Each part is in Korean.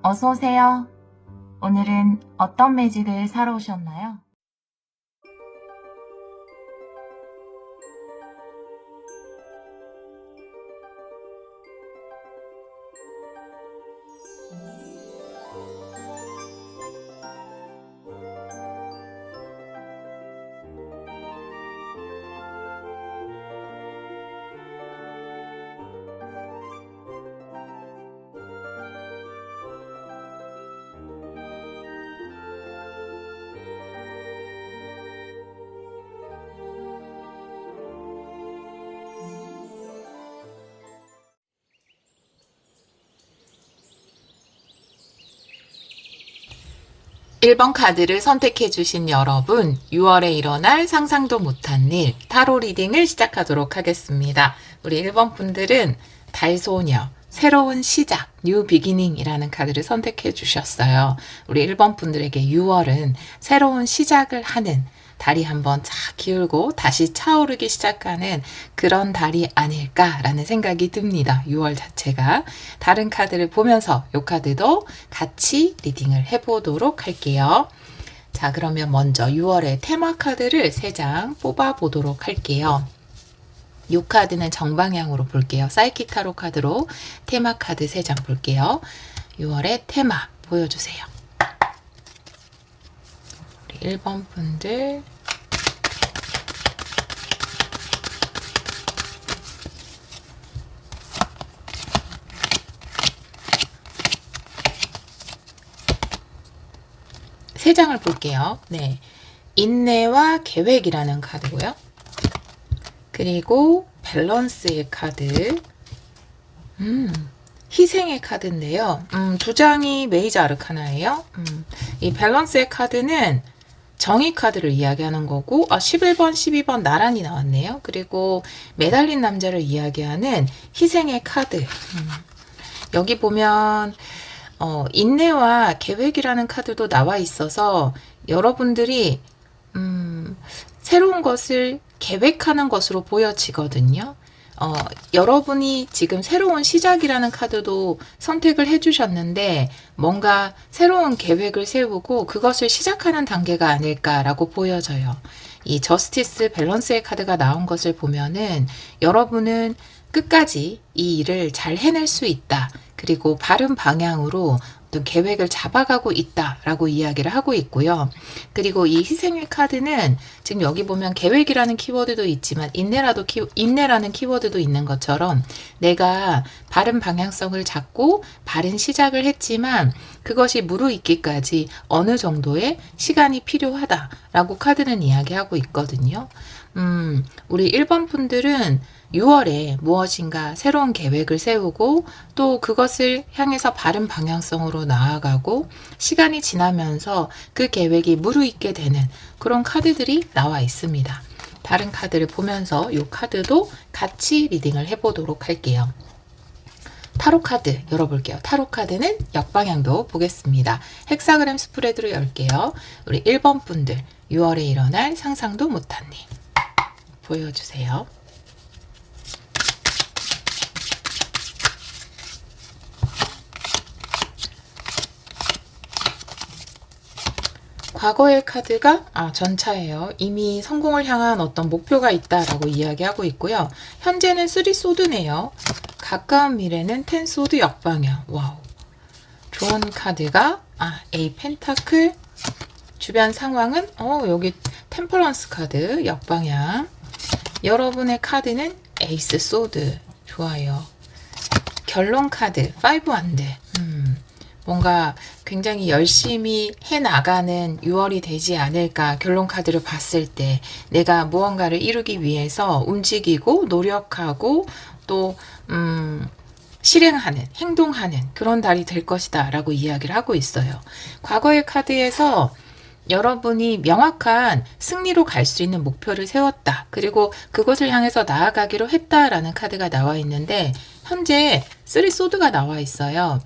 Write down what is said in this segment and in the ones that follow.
어서 오세요. 오늘은 어떤 매직을 사러 오셨나요? 일 번 카드를 선택해 주신 여러분, 6월에 일어날 상상도 못한 일, 타로 리딩을 시작하도록 하겠습니다. 우리 1번 분들은 달소녀, 새로운 시작, 뉴 비기닝이라는 카드를 선택해 주셨어요. 우리 1번 분들에게 6월은 새로운 시작을 하는, 달이 한번 쫙 기울고 다시 차오르기 시작하는 그런 달이 아닐까라는 생각이 듭니다. 6월 자체가. 다른 카드를 보면서 이 카드도 같이 리딩을 해보도록 할게요. 자, 그러면 먼저 6월의 테마 카드를 3장 뽑아보도록 할게요. 이 카드는 정방향으로 볼게요. 사이키 타로 카드로 테마 카드 3장 볼게요. 6월의 테마 보여주세요. 우리 1번 분들 세 장을 볼게요. 네, 인내와 계획이라는 카드고요. 그리고 밸런스의 카드, 희생의 카드인데요. 2장이 메이저 아르카나예요. 이 밸런스의 카드는 정의 카드를 이야기하는 거고, 11번, 12번 나란히 나왔네요. 그리고 매달린 남자를 이야기하는 희생의 카드. 여기 보면 인내와 계획이라는 카드도 나와 있어서 여러분들이 새로운 것을 계획하는 것으로 보여지거든요. 여러분이 지금 새로운 시작이라는 카드도 선택을 해주셨는데 뭔가 새로운 계획을 세우고 그것을 시작하는 단계가 아닐까라고 보여져요. 이 저스티스 밸런스의 카드가 나온 것을 보면은 여러분은 끝까지 이 일을 잘 해낼 수 있다. 그리고 바른 방향으로 어떤 계획을 잡아가고 있다라고 이야기를 하고 있고요. 그리고 이 희생의 카드는 지금 여기 보면 계획이라는 키워드도 있지만 인내라는 키워드도 있는 것처럼 내가 바른 방향성을 잡고 바른 시작을 했지만 그것이 무르익기까지 어느 정도의 시간이 필요하다라고 카드는 이야기하고 있거든요. 우리 1번 분들은 6월에 무엇인가 새로운 계획을 세우고 또 그것을 향해서 바른 방향성으로 나아가고 시간이 지나면서 그 계획이 무르익게 되는 그런 카드들이 나와 있습니다. 다른 카드를 보면서 이 카드도 같이 리딩을 해보도록 할게요. 타로 카드 열어볼게요. 타로 카드는 역방향도 보겠습니다. 헥사그램 스프레드로 열게요. 우리 1번 분들 6월에 일어날 상상도 못한 일 보여주세요. 과거의 카드가 전차예요. 이미 성공을 향한 어떤 목표가 있다라고 이야기하고 있고요. 현재는 3소드네요. 가까운 미래는 10소드 역방향. 와우. 좋은 카드가 A 펜타클. 주변 상황은 여기 템퍼런스 카드 역방향. 여러분의 카드는 에이스 소드. 좋아요. 결론 카드 5 완드. 뭔가 굉장히 열심히 해나가는 6월이 되지 않을까. 결론 카드를 봤을 때 내가 무언가를 이루기 위해서 움직이고 노력하고 또 실행하는, 행동하는 그런 달이 될 것이다 라고 이야기를 하고 있어요. 과거의 카드에서 여러분이 명확한 승리로 갈 수 있는 목표를 세웠다. 그리고 그것을 향해서 나아가기로 했다라는 카드가 나와 있는데 현재 3소드가 나와 있어요.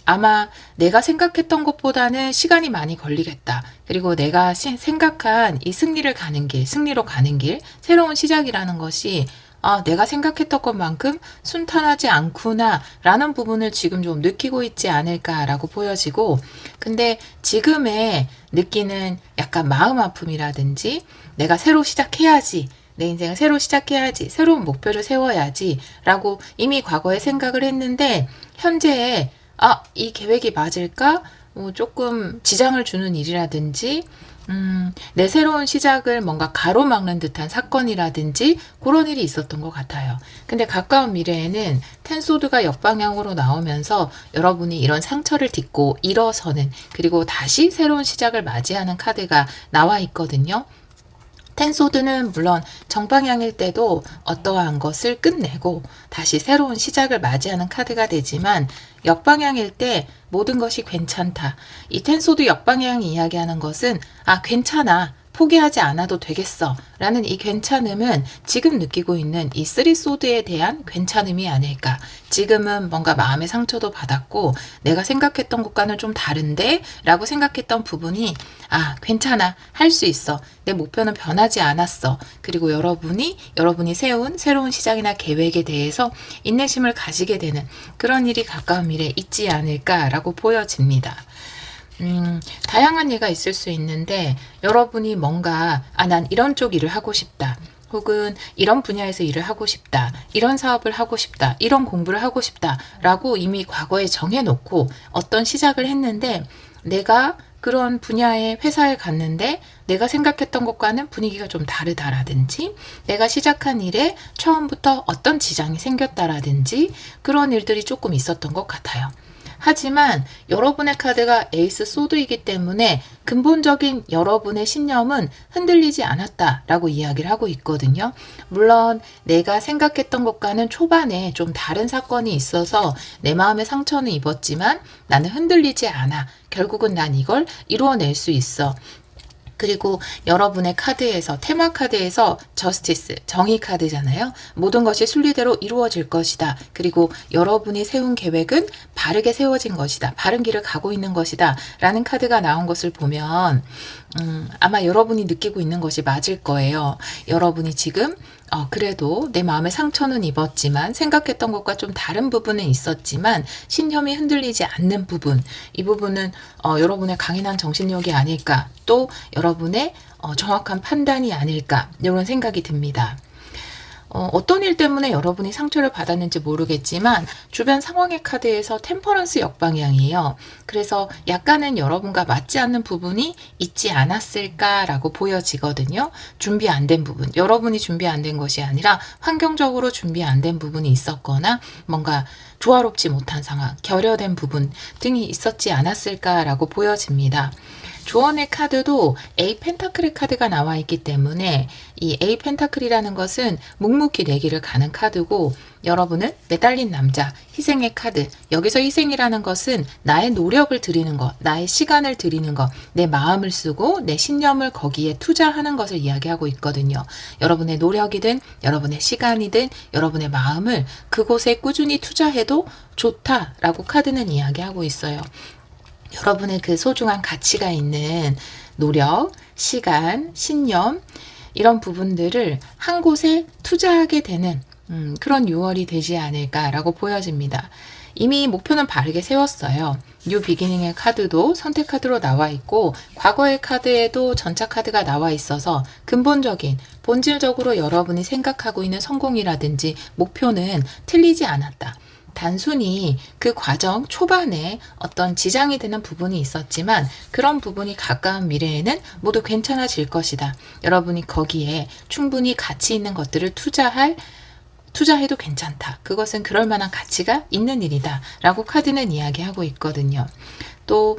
아마 내가 생각했던 것보다는 시간이 많이 걸리겠다. 그리고 내가 생각한 이 승리로 가는 길, 새로운 시작이라는 것이 내가 생각했던 것만큼 순탄하지 않구나 라는 부분을 지금 좀 느끼고 있지 않을까라고 보여지고, 근데 지금의 느끼는 약간 마음 아픔이라든지 내가 새로 시작해야지, 내 인생을 새로 시작해야지, 새로운 목표를 세워야지 라고 이미 과거에 생각을 했는데 현재에 이 계획이 맞을까? 조금 지장을 주는 일이라든지 내 새로운 시작을 뭔가 가로막는 듯한 사건이라든지 그런 일이 있었던 것 같아요. 근데 가까운 미래에는 텐소드가 역방향으로 나오면서 여러분이 이런 상처를 딛고 일어서는, 그리고 다시 새로운 시작을 맞이하는 카드가 나와 있거든요. 텐소드는 물론 정방향일 때도 어떠한 것을 끝내고 다시 새로운 시작을 맞이하는 카드가 되지만, 역방향일 때 모든 것이 괜찮다. 이 텐소드 역방향이 이야기하는 것은 괜찮아, 포기하지 않아도 되겠어 라는 이 괜찮음은 지금 느끼고 있는 이 쓰리소드에 대한 괜찮음이 아닐까. 지금은 뭔가 마음의 상처도 받았고 내가 생각했던 것과는 좀 다른데 라고 생각했던 부분이 괜찮아, 할 수 있어, 내 목표는 변하지 않았어, 그리고 여러분이 세운 새로운 시작이나 계획에 대해서 인내심을 가지게 되는 그런 일이 가까운 미래에 있지 않을까라고 보여집니다. 다양한 예가 있을 수 있는데, 여러분이 뭔가 난 이런 쪽 일을 하고 싶다, 혹은 이런 분야에서 일을 하고 싶다, 이런 사업을 하고 싶다, 이런 공부를 하고 싶다 라고 이미 과거에 정해놓고 어떤 시작을 했는데, 내가 그런 분야의 회사에 갔는데 내가 생각했던 것과는 분위기가 좀 다르다라든지, 내가 시작한 일에 처음부터 어떤 지장이 생겼다라든지 그런 일들이 조금 있었던 것 같아요. 하지만 여러분의 카드가 에이스 소드이기 때문에 근본적인 여러분의 신념은 흔들리지 않았다라고 이야기를 하고 있거든요. 물론 내가 생각했던 것과는 초반에 좀 다른 사건이 있어서 내 마음에 상처는 입었지만 나는 흔들리지 않아. 결국은 난 이걸 이루어낼 수 있어. 그리고 여러분의 카드에서, 테마 카드에서 저스티스, 정의 카드잖아요. 모든 것이 순리대로 이루어질 것이다. 그리고 여러분이 세운 계획은 바르게 세워진 것이다. 바른 길을 가고 있는 것이다. 라는 카드가 나온 것을 보면 아마 여러분이 느끼고 있는 것이 맞을 거예요. 여러분이 지금 그래도 내 마음에 상처는 입었지만 생각했던 것과 좀 다른 부분은 있었지만 신념이 흔들리지 않는 부분, 이 부분은 여러분의 강인한 정신력이 아닐까, 또 여러분의 정확한 판단이 아닐까, 이런 생각이 듭니다. 어떤 일 때문에 여러분이 상처를 받았는지 모르겠지만 주변 상황의 카드에서 템퍼런스 역방향이에요. 그래서 약간은 여러분과 맞지 않는 부분이 있지 않았을까라고 보여지거든요. 준비 안 된 부분, 여러분이 준비 안 된 것이 아니라 환경적으로 준비 안 된 부분이 있었거나 뭔가 조화롭지 못한 상황, 결여된 부분 등이 있었지 않았을까라고 보여집니다. 조언의 카드도 A 펜타클의 카드가 나와 있기 때문에 이 A 펜타클이라는 것은 묵묵히 내기를 가는 카드고, 여러분은 매달린 남자, 희생의 카드. 여기서 희생이라는 것은 나의 노력을 들이는 것, 나의 시간을 들이는 것, 내 마음을 쓰고 내 신념을 거기에 투자하는 것을 이야기하고 있거든요. 여러분의 노력이든 여러분의 시간이든 여러분의 마음을 그곳에 꾸준히 투자해도 좋다라고 카드는 이야기하고 있어요. 여러분의 그 소중한 가치가 있는 노력, 시간, 신념, 이런 부분들을 한 곳에 투자하게 되는 그런 6월이 되지 않을까라고 보여집니다. 이미 목표는 바르게 세웠어요. 뉴 비기닝의 카드도 선택 카드로 나와 있고 과거의 카드에도 전차 카드가 나와 있어서 근본적인, 본질적으로 여러분이 생각하고 있는 성공이라든지 목표는 틀리지 않았다. 단순히 그 과정 초반에 어떤 지장이 되는 부분이 있었지만 그런 부분이 가까운 미래에는 모두 괜찮아질 것이다. 여러분이 거기에 충분히 가치 있는 것들을 투자해도 괜찮다. 그것은 그럴 만한 가치가 있는 일이다. 라고 카드는 이야기하고 있거든요. 또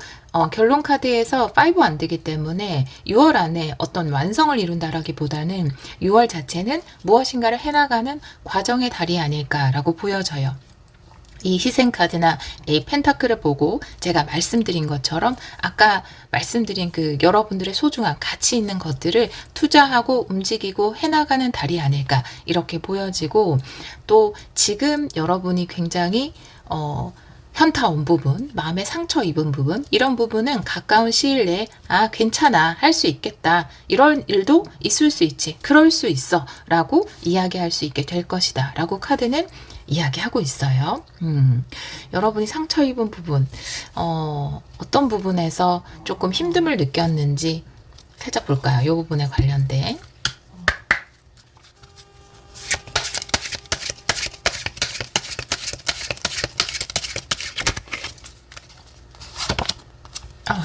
결론 카드에서 5 안 되기 때문에 6월 안에 어떤 완성을 이룬다라기보다는 6월 자체는 무엇인가를 해나가는 과정의 달이 아닐까라고 보여져요. 이 희생 카드나 이 펜타클을 보고 제가 말씀드린 것처럼 아까 말씀드린 그 여러분들의 소중한 가치 있는 것들을 투자하고 움직이고 해나가는 달이 아닐까 이렇게 보여지고, 또 지금 여러분이 굉장히 현타 온 부분, 마음에 상처 입은 부분, 이런 부분은 가까운 시일 내에 괜찮아, 할 수 있겠다, 이런 일도 있을 수 있지, 그럴 수 있어 라고 이야기할 수 있게 될 것이다 라고 카드는 이야기하고 있어요. 여러분이 상처 입은 부분, 어떤 부분에서 조금 힘듦을 느꼈는지 살짝 볼까요? 이 부분에 관련된.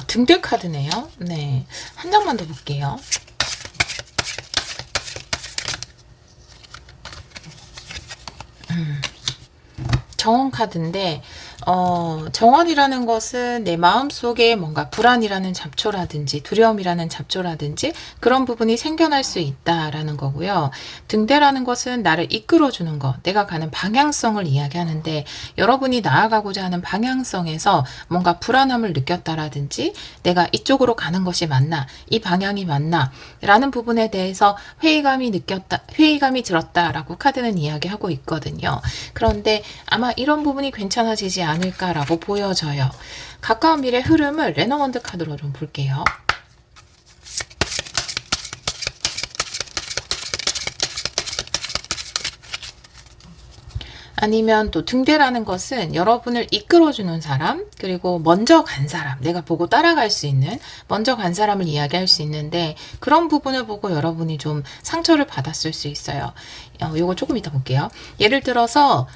등대 카드네요. 네, 한 장만 더 볼게요. 정원 카드인데 정원이라는 것은 내 마음속에 뭔가 불안이라는 잡초라든지 두려움이라는 잡초라든지 그런 부분이 생겨날 수 있다라는 거고요. 등대라는 것은 나를 이끌어주는 것, 내가 가는 방향성을 이야기하는데 여러분이 나아가고자 하는 방향성에서 뭔가 불안함을 느꼈다라든지 내가 이쪽으로 가는 것이 맞나, 이 방향이 맞나 라는 부분에 대해서 회의감이 들었다라고 카드는 이야기하고 있거든요. 그런데 아마 이런 부분이 괜찮아지지 않을까라고 보여져요. 가까운 미래 흐름을 레너먼드 카드로 좀 볼게요. 아니면 또 등대라는 것은 여러분을 이끌어주는 사람, 그리고 먼저 간 사람, 내가 보고 따라갈 수 있는 먼저 간 사람을 이야기할 수 있는데 그런 부분을 보고 여러분이 좀 상처를 받았을 수 있어요. 요거 조금 이따 볼게요. 예를 들어서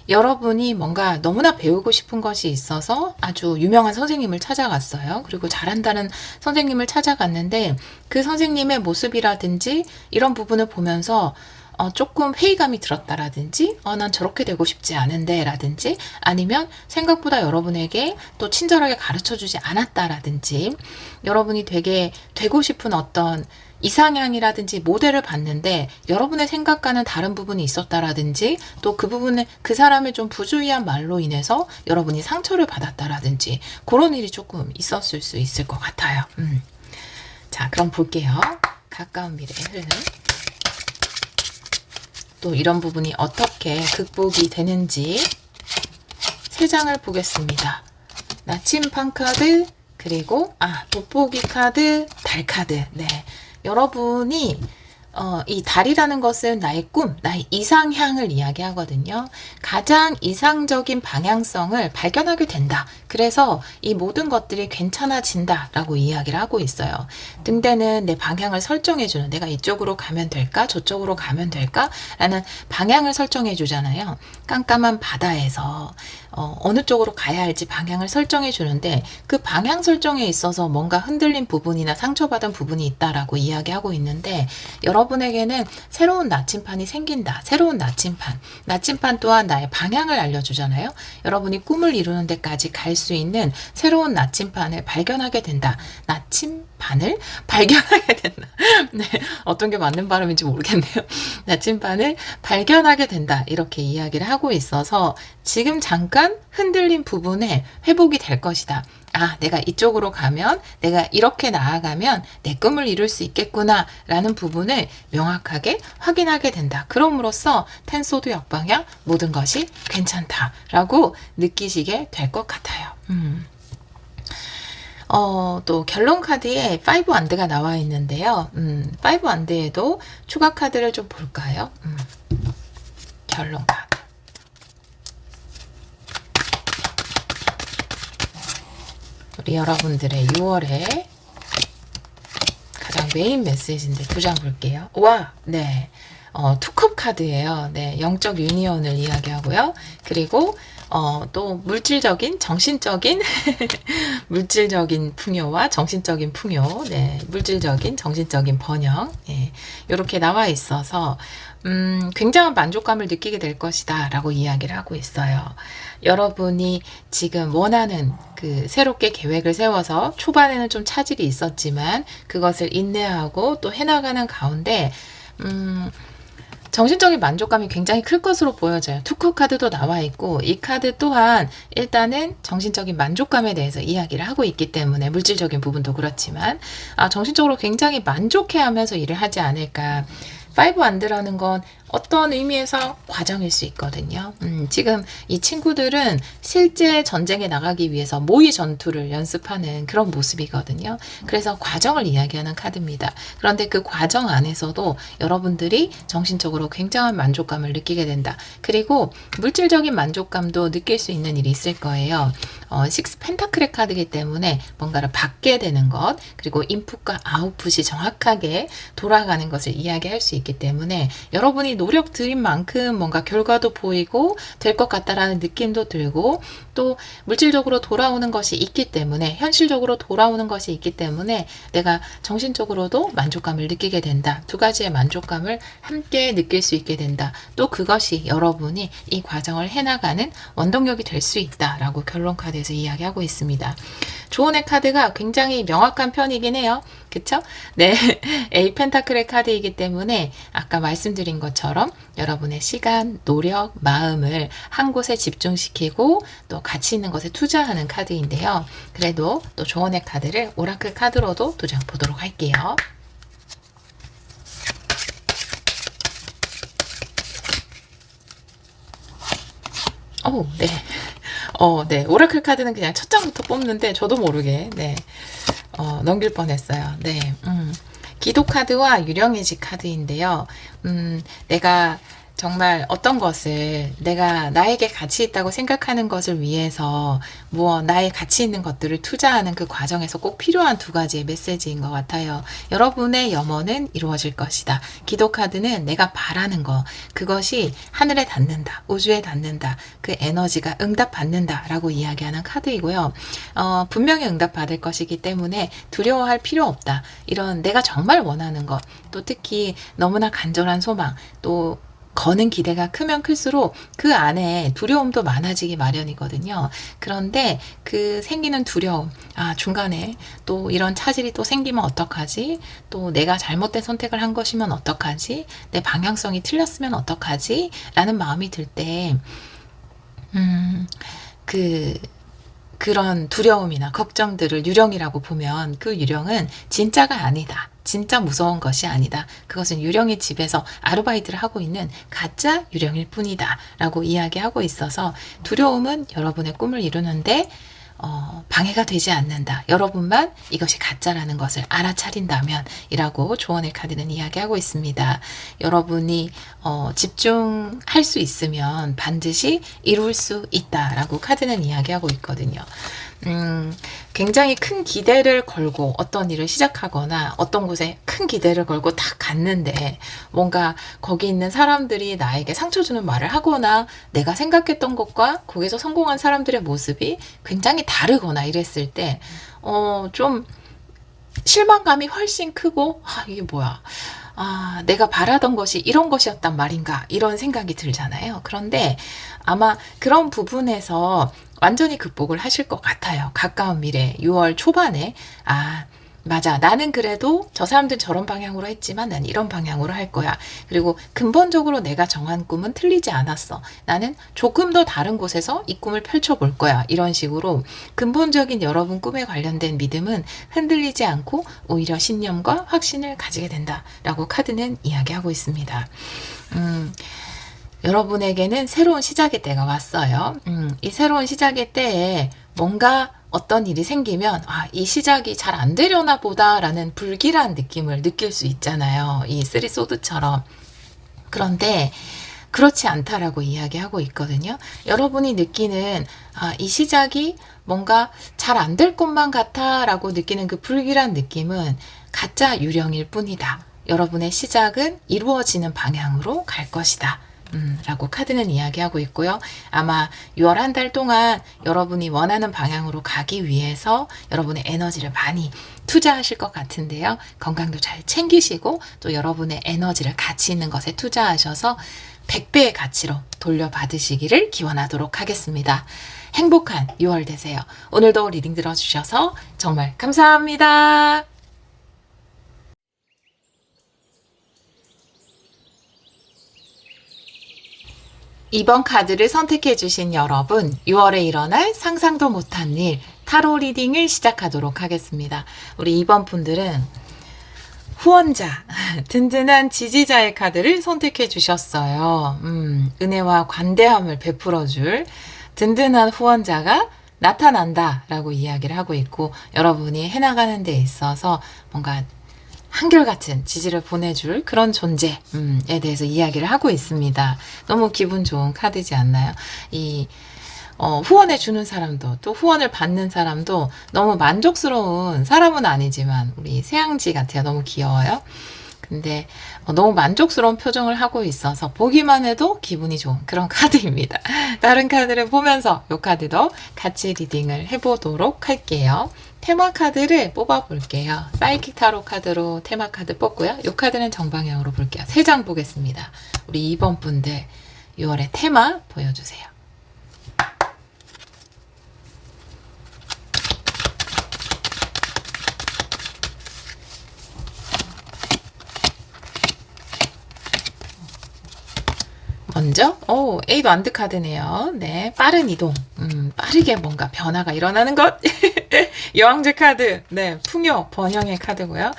여러분이 뭔가 너무나 배우고 싶은 것이 있어서 아주 유명한 선생님을 찾아갔어요. 그리고 잘한다는 선생님을 찾아갔는데 그 선생님의 모습이라든지 이런 부분을 보면서 조금 회의감이 들었다라든지 난 저렇게 되고 싶지 않은데 라든지 아니면 생각보다 여러분에게 또 친절하게 가르쳐주지 않았다라든지 여러분이 되게 되고 싶은 어떤 이상향이라든지 모델을 봤는데 여러분의 생각과는 다른 부분이 있었다라든지 또 그 부분에 그 사람의 좀 부주의한 말로 인해서 여러분이 상처를 받았다라든지 그런 일이 조금 있었을 수 있을 것 같아요. 자, 그럼 볼게요. 가까운 미래 흐름. 또 이런 부분이 어떻게 극복이 되는지 세 장을 보겠습니다. 나침반 카드, 그리고 돋보기 카드, 달 카드. 네, 여러분이 이 달이라는 것은 나의 꿈, 나의 이상향을 이야기하거든요. 가장 이상적인 방향성을 발견하게 된다. 그래서 이 모든 것들이 괜찮아진다 라고 이야기를 하고 있어요. 등대는 내 방향을 설정해주는, 내가 이쪽으로 가면 될까 저쪽으로 가면 될까 라는 방향을 설정해 주잖아요. 깜깜한 바다에서 어느 쪽으로 가야 할지 방향을 설정해 주는데 그 방향 설정에 있어서 뭔가 흔들린 부분이나 상처받은 부분이 있다라고 이야기하고 있는데 여러분에게는 새로운 나침판이 생긴다. 새로운 나침판 또한 나의 방향을 알려주잖아요. 여러분이 꿈을 이루는 데까지 갈 수 있는 새로운 나침판을 발견하게 된다. 나침판을 발견하게 된다. 네, 어떤 게 맞는 발음인지 모르겠네요. 나침판을 발견하게 된다. 이렇게 이야기를 하고 있어서 지금 잠깐 흔들린 부분에 회복이 될 것이다. 내가 이쪽으로 가면, 내가 이렇게 나아가면 내 꿈을 이룰 수 있겠구나 라는 부분을 명확하게 확인하게 된다. 그럼으로써 텐소드 역방향 모든 것이 괜찮다 라고 느끼시게 될 것 같아요. 또 결론 카드에 5 안드가 나와 있는데요. 5 안드에도 추가 카드를 좀 볼까요? 결론 카드. 우리 여러분들의 6월에 가장 메인 메시지인데 두 장 볼게요. 와, 네. 투컵 카드예요. 네, 영적 유니온을 이야기하고요. 그리고 또 물질적인, 정신적인 물질적인 풍요와 정신적인 풍요, 네, 물질적인, 정신적인 번영, 네, 이렇게 나와 있어서 굉장한 만족감을 느끼게 될 것이다 라고 이야기를 하고 있어요. 여러분이 지금 원하는 그 새롭게 계획을 세워서 초반에는 좀 차질이 있었지만 그것을 인내하고 또 해나가는 가운데 정신적인 만족감이 굉장히 클 것으로 보여져요. 투컵 카드도 나와 있고 이 카드 또한 일단은 정신적인 만족감에 대해서 이야기를 하고 있기 때문에 물질적인 부분도 그렇지만 정신적으로 굉장히 만족해하면서 일을 하지 않을까. 5 안드라는 건 어떤 의미에서 과정일 수 있거든요. 지금 이 친구들은 실제 전쟁에 나가기 위해서 모의 전투를 연습하는 그런 모습이거든요. 그래서 과정을 이야기하는 카드입니다. 그런데 그 과정 안에서도 여러분들이 정신적으로 굉장한 만족감을 느끼게 된다. 그리고 물질적인 만족감도 느낄 수 있는 일이 있을 거예요. 식스 펜타클의 카드이기 때문에 뭔가를 받게 되는 것, 그리고 인풋과 아웃풋이 정확하게 돌아가는 것을 이야기할 수 있기 때문에 여러분이 노력 들인 만큼 뭔가 결과도 보이고 될 것 같다라는 느낌도 들고, 또 물질적으로 돌아오는 것이 있기 때문에, 현실적으로 돌아오는 것이 있기 때문에 내가 정신적으로도 만족감을 느끼게 된다. 두 가지의 만족감을 함께 느낄 수 있게 된다. 또 그것이 여러분이 이 과정을 해나가는 원동력이 될 수 있다라고 결론 카드에서 이야기하고 있습니다. 조언의 카드가 굉장히 명확한 편이긴 해요. 그쵸? 네. A 펜타클의 카드이기 때문에 아까 말씀드린 것처럼 여러분의 시간, 노력, 마음을 한 곳에 집중시키고 또 가치 있는 것에 투자하는 카드인데요. 그래도 또 조언의 카드를 오라클 카드로도 도전 보도록 할게요. 네. 네. 오라클 카드는 그냥 첫 장부터 뽑는데 저도 모르게, 네. 넘길 뻔했어요. 네. 기도 카드와 유령의 집 카드인데요. 내가 정말 어떤 것을 내가 나에게 가치 있다고 생각하는 것을 위해서 나의 가치 있는 것들을 투자하는 그 과정에서 꼭 필요한 두 가지의 메시지인 것 같아요. 여러분의 염원은 이루어질 것이다. 기도 카드는 내가 바라는 것, 그것이 하늘에 닿는다, 우주에 닿는다, 그 에너지가 응답받는다 라고 이야기하는 카드이고요. 분명히 응답받을 것이기 때문에 두려워할 필요 없다. 이런 내가 정말 원하는 것, 또 특히 너무나 간절한 소망, 또 거는 기대가 크면 클수록 그 안에 두려움도 많아지기 마련이거든요. 그런데 그 생기는 두려움, 중간에 또 이런 차질이 또 생기면 어떡하지? 또 내가 잘못된 선택을 한 것이면 어떡하지? 내 방향성이 틀렸으면 어떡하지? 라는 마음이 들 때, 그런 두려움이나 걱정들을 유령이라고 보면 그 유령은 진짜가 아니다. 진짜 무서운 것이 아니다. 그것은 유령의 집에서 아르바이트를 하고 있는 가짜 유령일 뿐이다. 라고 이야기하고 있어서 두려움은 여러분의 꿈을 이루는데 방해가 되지 않는다. 여러분만 이것이 가짜라는 것을 알아차린다면 이라고 조언의 카드는 이야기하고 있습니다. 여러분이 집중할 수 있으면 반드시 이룰 수 있다라고 카드는 이야기하고 있거든요. 굉장히 큰 기대를 걸고 어떤 일을 시작하거나 어떤 곳에 큰 기대를 걸고 딱 갔는데 뭔가 거기 있는 사람들이 나에게 상처 주는 말을 하거나 내가 생각했던 것과 거기서 성공한 사람들의 모습이 굉장히 다르거나 이랬을 때 좀 실망감이 훨씬 크고 이게 뭐야, 내가 바라던 것이 이런 것이었단 말인가, 이런 생각이 들잖아요. 그런데 아마 그런 부분에서 완전히 극복을 하실 것 같아요. 가까운 미래 6월 초반에 맞아, 나는 그래도 저 사람들 저런 방향으로 했지만 난 이런 방향으로 할 거야. 그리고 근본적으로 내가 정한 꿈은 틀리지 않았어. 나는 조금 더 다른 곳에서 이 꿈을 펼쳐볼 거야. 이런 식으로 근본적인 여러분 꿈에 관련된 믿음은 흔들리지 않고 오히려 신념과 확신을 가지게 된다라고 카드는 이야기하고 있습니다. 여러분에게는 새로운 시작의 때가 왔어요. 이 새로운 시작의 때에 뭔가 어떤 일이 생기면 이 시작이 잘 안 되려나 보다라는 불길한 느낌을 느낄 수 있잖아요. 이 쓰리 소드처럼. 그런데 그렇지 않다라고 이야기하고 있거든요. 여러분이 느끼는 이 시작이 뭔가 잘 안 될 것만 같아라고 느끼는 그 불길한 느낌은 가짜 유령일 뿐이다. 여러분의 시작은 이루어지는 방향으로 갈 것이다. 라고 카드는 이야기하고 있고요. 아마 6월 한 달 동안 여러분이 원하는 방향으로 가기 위해서 여러분의 에너지를 많이 투자하실 것 같은데요. 건강도 잘 챙기시고 또 여러분의 에너지를 가치 있는 것에 투자하셔서 100배의 가치로 돌려받으시기를 기원하도록 하겠습니다. 행복한 6월 되세요. 오늘도 리딩 들어주셔서 정말 감사합니다. 이번 카드를 선택해 주신 여러분, 6월에 일어날 상상도 못한 일, 타로 리딩을 시작하도록 하겠습니다. 우리 2번 분들은 후원자, 든든한 지지자의 카드를 선택해 주셨어요. 은혜와 관대함을 베풀어 줄 든든한 후원자가 나타난다 라고 이야기를 하고 있고, 여러분이 해나가는 데 있어서 뭔가 한결같은 지지를 보내줄 그런 존재에 대해서 이야기를 하고 있습니다. 너무 기분 좋은 카드지 않나요? 후원해 주는 사람도 또 후원을 받는 사람도 너무 만족스러운 사람은 아니지만 우리 새양지 같아요. 너무 귀여워요. 근데 너무 만족스러운 표정을 하고 있어서 보기만 해도 기분이 좋은 그런 카드입니다. 다른 카드를 보면서 이 카드도 같이 리딩을 해보도록 할게요. 테마 카드를 뽑아볼게요. 사이킥 타로 카드로 테마 카드 뽑고요. 이 카드는 정방향으로 볼게요. 3장 보겠습니다. 우리 2번 분들 6월의 테마 보여주세요. 먼저, 에잇 완드 카드네요. 네, 빠른 이동. 빠르게 뭔가 변화가 일어나는 것. 여왕제 카드. 네, 풍요, 번영의 카드고요.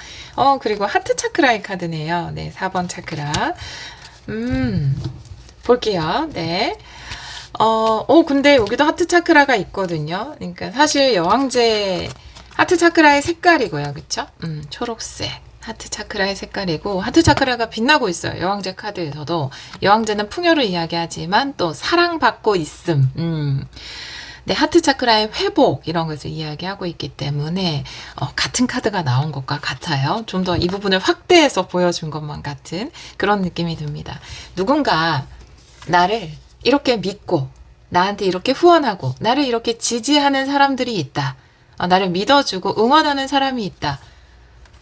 그리고 하트 차크라의 카드네요. 네, 4번 차크라. 볼게요. 네. 근데 여기도 하트 차크라가 있거든요. 그러니까 사실 여왕제 하트 차크라의 색깔이고요. 그쵸? 초록색. 하트 차크라의 색깔이고, 하트 차크라가 빛나고 있어요. 여왕제 카드에서도. 여왕제는 풍요를 이야기하지만 또 사랑받고 있음. 네, 하트 차크라의 회복 이런 것을 이야기하고 있기 때문에 같은 카드가 나온 것과 같아요. 좀 더 이 부분을 확대해서 보여준 것만 같은 그런 느낌이 듭니다. 누군가 나를 이렇게 믿고 나한테 이렇게 후원하고 나를 이렇게 지지하는 사람들이 있다. 나를 믿어주고 응원하는 사람이 있다.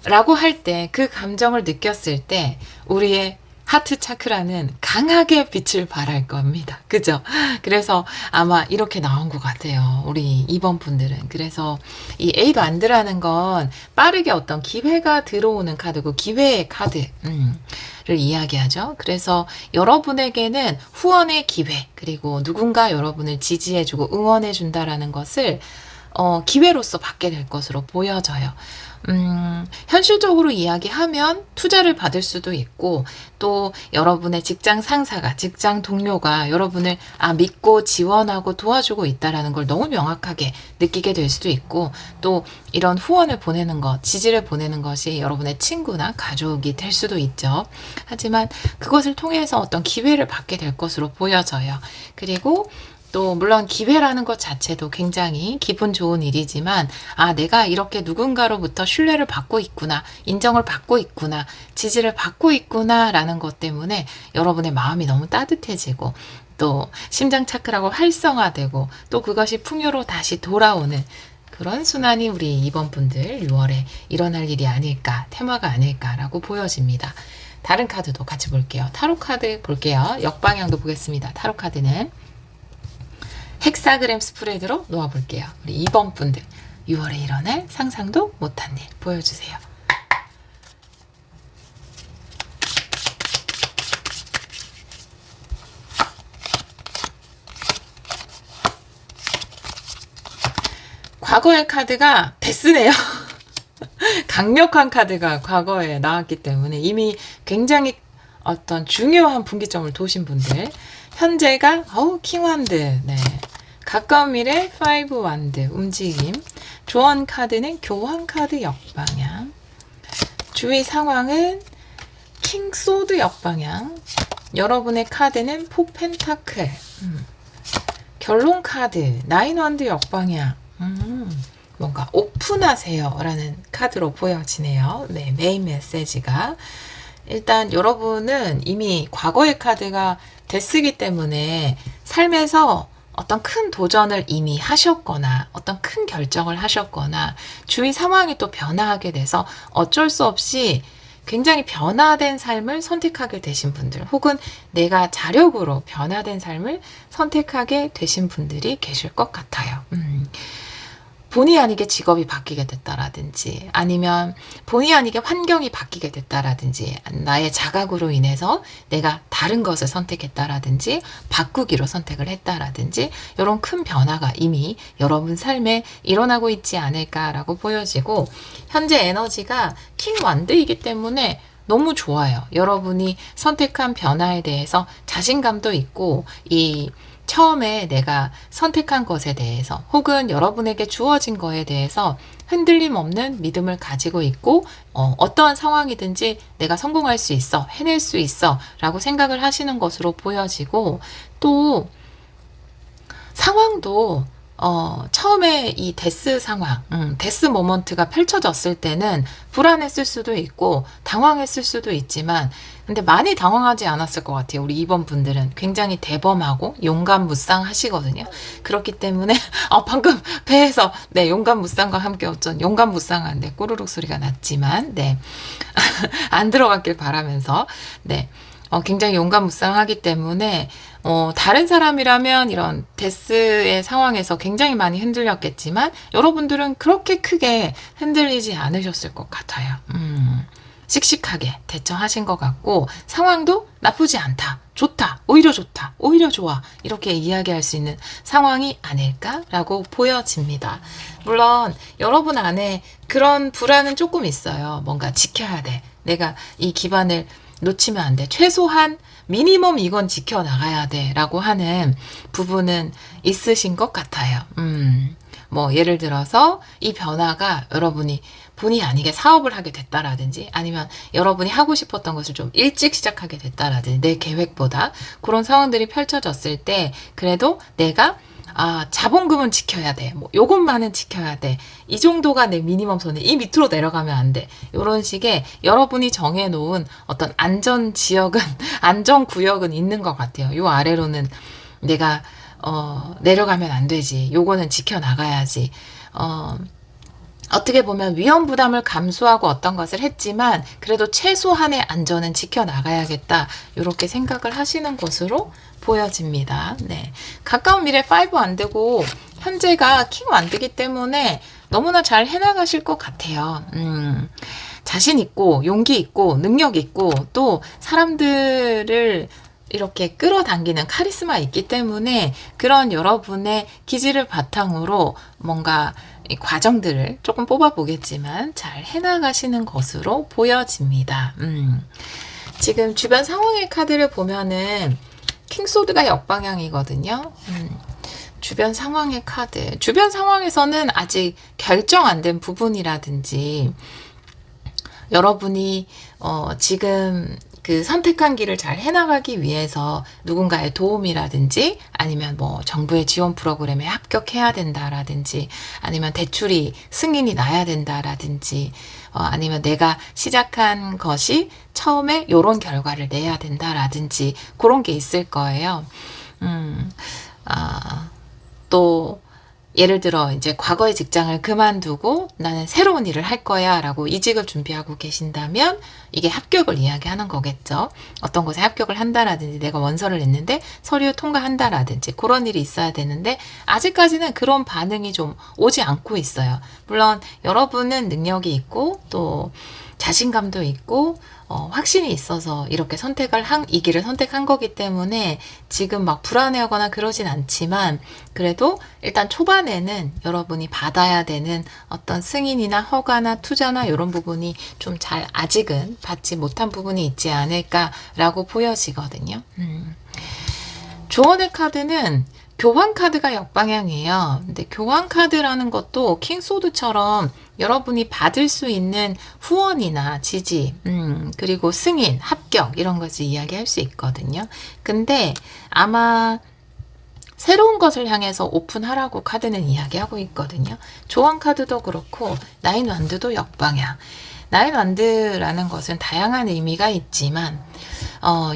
라고 할 때, 그 감정을 느꼈을 때 우리의 하트 차크라는 강하게 빛을 발할 겁니다. 그죠? 그래서 아마 이렇게 나온 것 같아요. 우리 2번 분들은. 그래서 이 에잇 완드라는 건 빠르게 어떤 기회가 들어오는 카드고, 기회의 카드를 이야기하죠. 그래서 여러분에게는 후원의 기회, 그리고 누군가 여러분을 지지해주고 응원해준다라는 것을 기회로서 받게 될 것으로 보여져요. 현실적으로 이야기하면 투자를 받을 수도 있고, 또 여러분의 직장 상사가, 직장 동료가 여러분을 믿고 지원하고 도와주고 있다라는 걸 너무 명확하게 느끼게 될 수도 있고, 또 이런 후원을 보내는 것, 지지를 보내는 것이 여러분의 친구나 가족이 될 수도 있죠. 하지만 그것을 통해서 어떤 기회를 받게 될 것으로 보여져요. 그리고 또 물론 기회라는 것 자체도 굉장히 기분 좋은 일이지만, 내가 이렇게 누군가로부터 신뢰를 받고 있구나, 인정을 받고 있구나, 지지를 받고 있구나 라는 것 때문에 여러분의 마음이 너무 따뜻해지고, 또 심장 차크라고 활성화되고, 또 그것이 풍요로 다시 돌아오는 그런 순환이 우리 2번 분들 6월에 일어날 일이 아닐까, 테마가 아닐까라고 보여집니다. 다른 카드도 같이 볼게요. 타로 카드 볼게요. 역방향도 보겠습니다. 타로 카드는 헥사그램 스프레드로 놓아볼게요. 우리 2번 분들 6월에 일어날 상상도 못한 일 보여주세요. 과거의 카드가 데스네요. 강력한 카드가 과거에 나왔기 때문에 이미 굉장히 어떤 중요한 분기점을 도신 분들, 현재가 킹완드, 네, 가까운 미래 5 완드 움직임, 조언 카드는 교환 카드 역방향, 주의 상황은 킹 소드 역방향, 여러분의 카드는 포 펜타클, 결론 카드 9 완드 역방향, 뭔가 오픈하세요 라는 카드로 보여지네요. 네, 메인 메시지가 일단 여러분은 이미 과거의 카드가 데스기 때문에 삶에서 어떤 큰 도전을 이미 하셨거나 어떤 큰 결정을 하셨거나 주위 상황이 또 변화하게 돼서 어쩔 수 없이 굉장히 변화된 삶을 선택하게 되신 분들, 혹은 내가 자력으로 변화된 삶을 선택하게 되신 분들이 계실 것 같아요. 본의 아니게 직업이 바뀌게 됐다라든지 아니면 본의 아니게 환경이 바뀌게 됐다라든지 나의 자각으로 인해서 내가 다른 것을 선택했다라든지 바꾸기로 선택을 했다라든지 이런 큰 변화가 이미 여러분 삶에 일어나고 있지 않을까라고 보여지고 현재 에너지가 킹 완드이기 때문에 너무 좋아요. 여러분이 선택한 변화에 대해서 자신감도 있고 이 처음에 내가 선택한 것에 대해서 혹은 여러분에게 주어진 거에 대해서 흔들림 없는 믿음을 가지고 있고 어떠한 상황이든지 내가 성공할 수 있어, 해낼 수 있어 라고 생각을 하시는 것으로 보여지고 또 상황도 처음에 이 데스 상황, 데스 모먼트가 펼쳐졌을 때는 불안했을 수도 있고 당황했을 수도 있지만 근데 많이 당황하지 않았을 것 같아요. 우리 2번 분들은 굉장히 대범하고 용감무쌍하시거든요. 그렇기 때문에 방금 배에서 네 용감무쌍과 함께 어쩐 용감무쌍한데 꼬르륵 소리가 났지만 네 안 들어갔길 바라면서 네 굉장히 용감무쌍하기 때문에 다른 사람이라면 이런 데스의 상황에서 굉장히 많이 흔들렸겠지만 여러분들은 그렇게 크게 흔들리지 않으셨을 것 같아요. 씩씩하게 대처하신 것 같고 상황도 나쁘지 않다, 좋다, 오히려 좋다, 오히려 좋아 이렇게 이야기할 수 있는 상황이 아닐까라고 보여집니다. 물론 여러분 안에 그런 불안은 조금 있어요. 뭔가 지켜야 돼. 내가 이 기반을 놓치면 안 돼. 최소한 미니멈 이건 지켜나가야 돼 라고 하는 부분은 있으신 것 같아요. 뭐 예를 들어서 이 변화가 여러분이 본의 아니게 사업을 하게 됐다라든지 아니면 여러분이 하고 싶었던 것을 좀 일찍 시작하게 됐다라든지 내 계획보다 그런 상황들이 펼쳐졌을 때 그래도 내가 자본금은 지켜야 돼. 뭐 요것만은 지켜야 돼. 이 정도가 내 미니멈 선에 이 밑으로 내려가면 안 돼. 이런 식의 여러분이 정해놓은 어떤 안전 지역은 안전 구역은 있는 것 같아요. 요 아래로는 내가 내려가면 안 되지. 요거는 지켜나가야지. 어떻게 보면 위험 부담을 감수하고 어떤 것을 했지만 그래도 최소한의 안전은 지켜나가야겠다. 이렇게 생각을 하시는 것으로 보여집니다. 네. 가까운 미래 5 안 되고 현재가 킹 안 되기 때문에 너무나 잘 해나가실 것 같아요. 자신 있고 용기 있고 능력 있고 또 사람들을 이렇게 끌어당기는 카리스마 있기 때문에 그런 여러분의 기질을 바탕으로 뭔가 이 과정들을 조금 뽑아보겠지만 잘 해나가시는 것으로 보여집니다. 지금 주변 상황의 카드를 보면은 킹소드가 역방향이거든요. 주변 상황의 카드. 주변 상황에서는 아직 결정 안 된 부분이라든지 여러분이 지금 그 선택한 길을 잘 해나가기 위해서 누군가의 도움이라든지 아니면 뭐 정부의 지원 프로그램에 합격해야 된다라든지 아니면 대출이 승인이 나야 된다라든지 아니면 내가 시작한 것이 처음에 요런 결과를 내야 된다라든지 그런 게 있을 거예요. 또 예를 들어 이제 과거의 직장을 그만두고 나는 새로운 일을 할 거야 라고 이직을 준비하고 계신다면 이게 합격을 이야기하는 거겠죠. 어떤 곳에 합격을 한다라든지 내가 원서를 냈는데 서류 통과한다라든지 그런 일이 있어야 되는데 아직까지는 그런 반응이 좀 오지 않고 있어요. 물론 여러분은 능력이 있고 또 자신감도 있고 확신이 있어서 이렇게 이 길을 선택한 거기 때문에 지금 막 불안해하거나 그러진 않지만 그래도 일단 초반에는 여러분이 받아야 되는 어떤 승인이나 허가나 투자나 이런 부분이 좀 잘 아직은 받지 못한 부분이 있지 않을까라고 보여지거든요. 조언의 카드는 교환 카드가 역방향이에요. 근데 교환 카드라는 것도 킹소드처럼 여러분이 받을 수 있는 후원이나 지지, 그리고 승인, 합격 이런 것을 이야기할 수 있거든요. 근데 아마 새로운 것을 향해서 오픈하라고 카드는 이야기하고 있거든요. 조언 카드도 그렇고 나인 완드도 역방향. 나인 완드라는 것은 다양한 의미가 있지만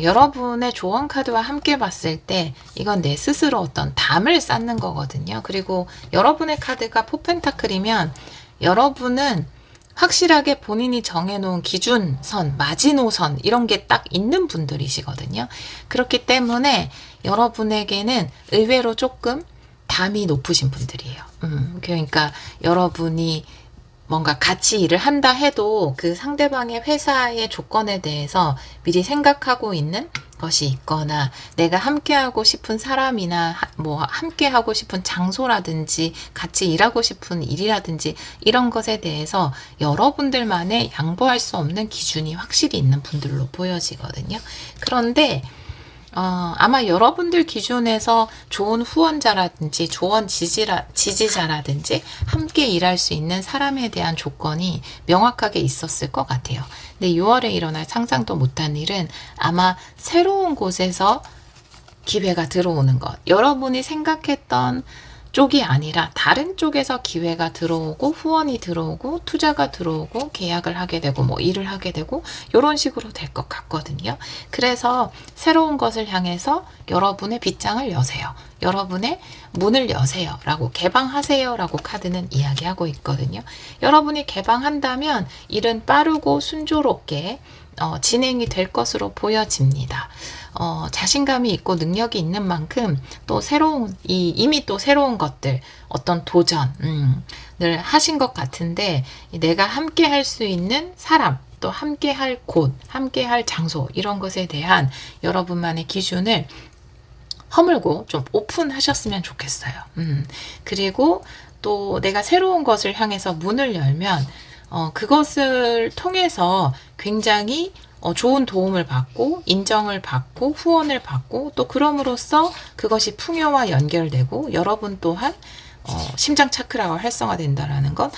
여러분의 조언 카드와 함께 봤을 때 이건 내 스스로 어떤 담을 쌓는 거거든요. 그리고 여러분의 카드가 포펜타클이면 여러분은 확실하게 본인이 정해놓은 기준선, 마지노선 이런 게 딱 있는 분들이시거든요. 그렇기 때문에 여러분에게는 의외로 조금 담이 높으신 분들이에요. 그러니까 여러분이 뭔가 같이 일을 한다 해도 그 상대방의 회사의 조건에 대해서 미리 생각하고 있는 것이 있거나 내가 함께하고 싶은 사람이나 뭐 함께하고 싶은 장소라든지 같이 일하고 싶은 일이라든지 이런 것에 대해서 여러분들만의 양보할 수 없는 기준이 확실히 있는 분들로 보여지거든요. 그런데 아마 여러분들 기준에서 좋은 후원자라든지 좋은 지지자라든지 함께 일할 수 있는 사람에 대한 조건이 명확하게 있었을 것 같아요. 근데 6월에 일어날 상상도 못한 일은 아마 새로운 곳에서 기회가 들어오는 것. 여러분이 생각했던 쪽이 아니라 다른 쪽에서 기회가 들어오고 후원이 들어오고 투자가 들어오고 계약을 하게 되고 뭐 일을 하게 되고 이런 식으로 될 것 같거든요. 그래서 새로운 것을 향해서 여러분의 빗장을 여세요. 여러분의 문을 여세요 라고 개방하세요 라고 카드는 이야기하고 있거든요. 여러분이 개방한다면 일은 빠르고 순조롭게 진행이 될 것으로 보여집니다. 자신감이 있고 능력이 있는 만큼 또 이미 또 새로운 것들, 어떤 도전을 하신 것 같은데 내가 함께 할 수 있는 사람, 또 함께 할 곳, 함께 할 장소 이런 것에 대한 여러분만의 기준을 허물고 좀 오픈하셨으면 좋겠어요. 그리고 또 내가 새로운 것을 향해서 문을 열면 그것을 통해서 굉장히 좋은 도움을 받고 인정을 받고 후원을 받고 또 그럼으로써 그것이 풍요와 연결되고 여러분 또한 심장 차크라가 활성화된다라는 건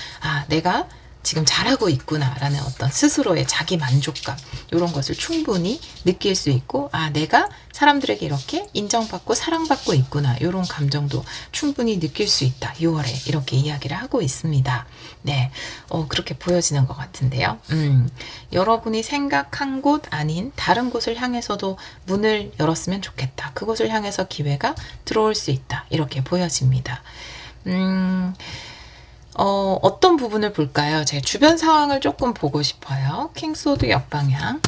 내가 지금 잘하고 있구나 라는 어떤 스스로의 자기 만족감 이런 것을 충분히 느낄 수 있고 내가 사람들에게 이렇게 인정받고 사랑받고 있구나 이런 감정도 충분히 느낄 수 있다. 6월에 이렇게 이야기를 하고 있습니다. 네, 그렇게 보여지는 것 같은데요. 여러분이 생각한 곳 아닌 다른 곳을 향해서도 문을 열었으면 좋겠다. 그곳을 향해서 기회가 들어올 수 있다. 이렇게 보여집니다. 어떤 부분을 볼까요? 제 주변 상황을 조금 보고 싶어요. 킹소드 역방향.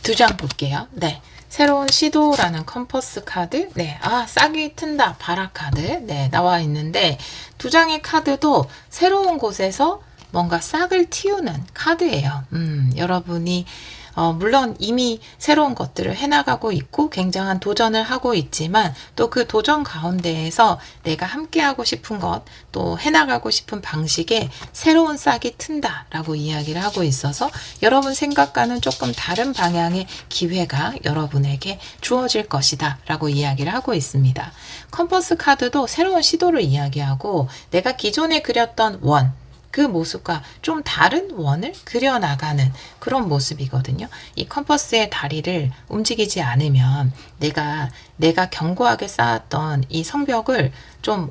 두 장 볼게요. 네. 새로운 시도라는 컴퍼스 카드. 네. 싹이 튼다. 바라 카드. 네. 나와 있는데 두 장의 카드도 새로운 곳에서 뭔가 싹을 틔우는 카드예요. 여러분이 물론 이미 새로운 것들을 해나가고 있고 굉장한 도전을 하고 있지만 또 그 도전 가운데에서 내가 함께하고 싶은 것, 또 해나가고 싶은 방식에 새로운 싹이 튼다 라고 이야기를 하고 있어서 여러분 생각과는 조금 다른 방향의 기회가 여러분에게 주어질 것이다 라고 이야기를 하고 있습니다. 컴퍼스 카드도 새로운 시도를 이야기하고 내가 기존에 그렸던 그 모습과 좀 다른 원을 그려나가는 그런 모습이거든요. 이 컴퍼스의 다리를 움직이지 않으면 내가 견고하게 쌓았던 이 성벽을 좀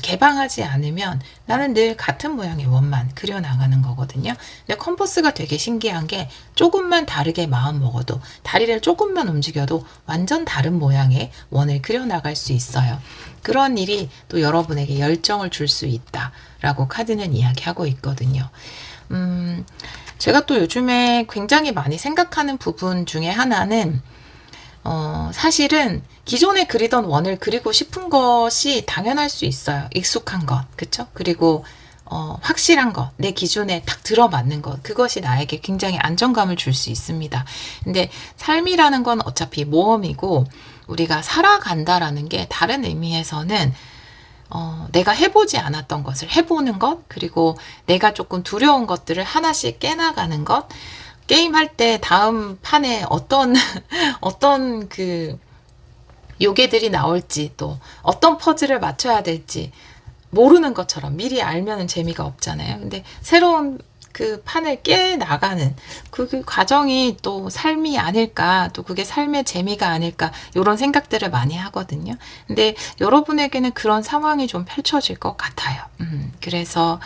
개방하지 않으면 나는 늘 같은 모양의 원만 그려나가는 거거든요. 근데 컴퍼스가 되게 신기한 게 조금만 다르게 마음 먹어도 다리를 조금만 움직여도 완전 다른 모양의 원을 그려나갈 수 있어요. 그런 일이 또 여러분에게 열정을 줄 수 있다 라고 카드는 이야기하고 있거든요. 제가 또 요즘에 굉장히 많이 생각하는 부분 중에 하나는 사실은 기존에 그리던 원을 그리고 싶은 것이 당연할 수 있어요. 익숙한 것, 그쵸? 그리고 확실한 것, 내 기준에 딱 들어맞는 것, 그것이 나에게 굉장히 안정감을 줄 수 있습니다. 근데 삶이라는 건 어차피 모험이고 우리가 살아간다라는 게 다른 의미에서는 내가 해보지 않았던 것을 해보는 것, 그리고 내가 조금 두려운 것들을 하나씩 깨나가는 것, 게임할 때 다음 판에 어떤 그 요괴들이 나올지 또 어떤 퍼즐을 맞춰야 될지 모르는 것처럼 미리 알면은 재미가 없잖아요. 근데 새로운 그 판을 깨나가는 그 과정이 또 삶이 아닐까, 또 그게 삶의 재미가 아닐까 이런 생각들을 많이 하거든요. 근데 여러분에게는 그런 상황이 좀 펼쳐질 것 같아요. 그래서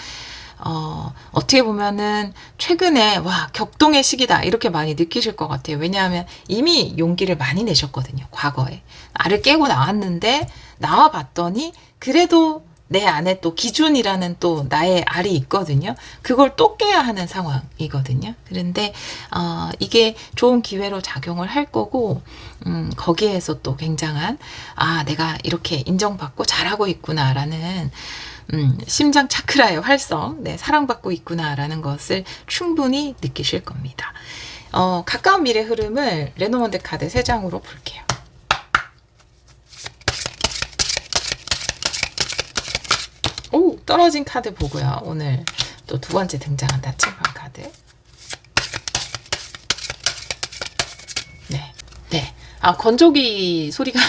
어떻게 보면은 최근에 격동의 시기다 이렇게 많이 느끼실 것 같아요. 왜냐하면 이미 용기를 많이 내셨거든요. 과거에 알을 깨고 나왔는데 나와 봤더니 그래도 내 안에 또 기준이라는 또 나의 알이 있거든요. 그걸 또 깨야 하는 상황이거든요. 그런데 이게 좋은 기회로 작용을 할 거고 거기에서 또 굉장한 내가 이렇게 인정받고 잘하고 있구나라는 심장 차크라의 활성, 네, 사랑받고 있구나라는 것을 충분히 느끼실 겁니다. 가까운 미래 흐름을 레노먼드 카드 3장으로 볼게요. 오, 떨어진 카드 보고요. 오늘 또 두 번째 등장한 나침반 카드. 네, 네. 건조기 소리가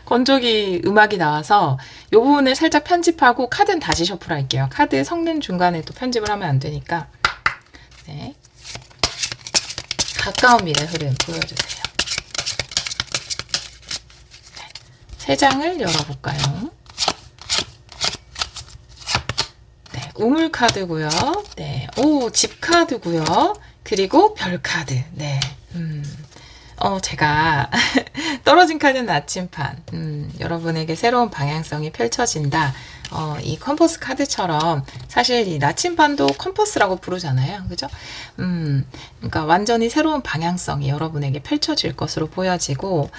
건조기 음악이 나와서 이 부분을 살짝 편집하고 카드는 다시 셔플할게요. 카드 섞는 중간에 또 편집을 하면 안 되니까. 네. 가까운 미래 흐름 보여주세요. 네. 3장을 열어볼까요? 네, 우물 카드고요. 네, 집 카드고요. 그리고 별 카드. 네. 제가 떨어진 카드는 나침판. 여러분에게 새로운 방향성이 펼쳐진다. 이 컴퍼스 카드처럼 사실 이 나침판도 컴퍼스라고 부르잖아요. 그죠? 그러니까 완전히 새로운 방향성이 여러분에게 펼쳐질 것으로 보여지고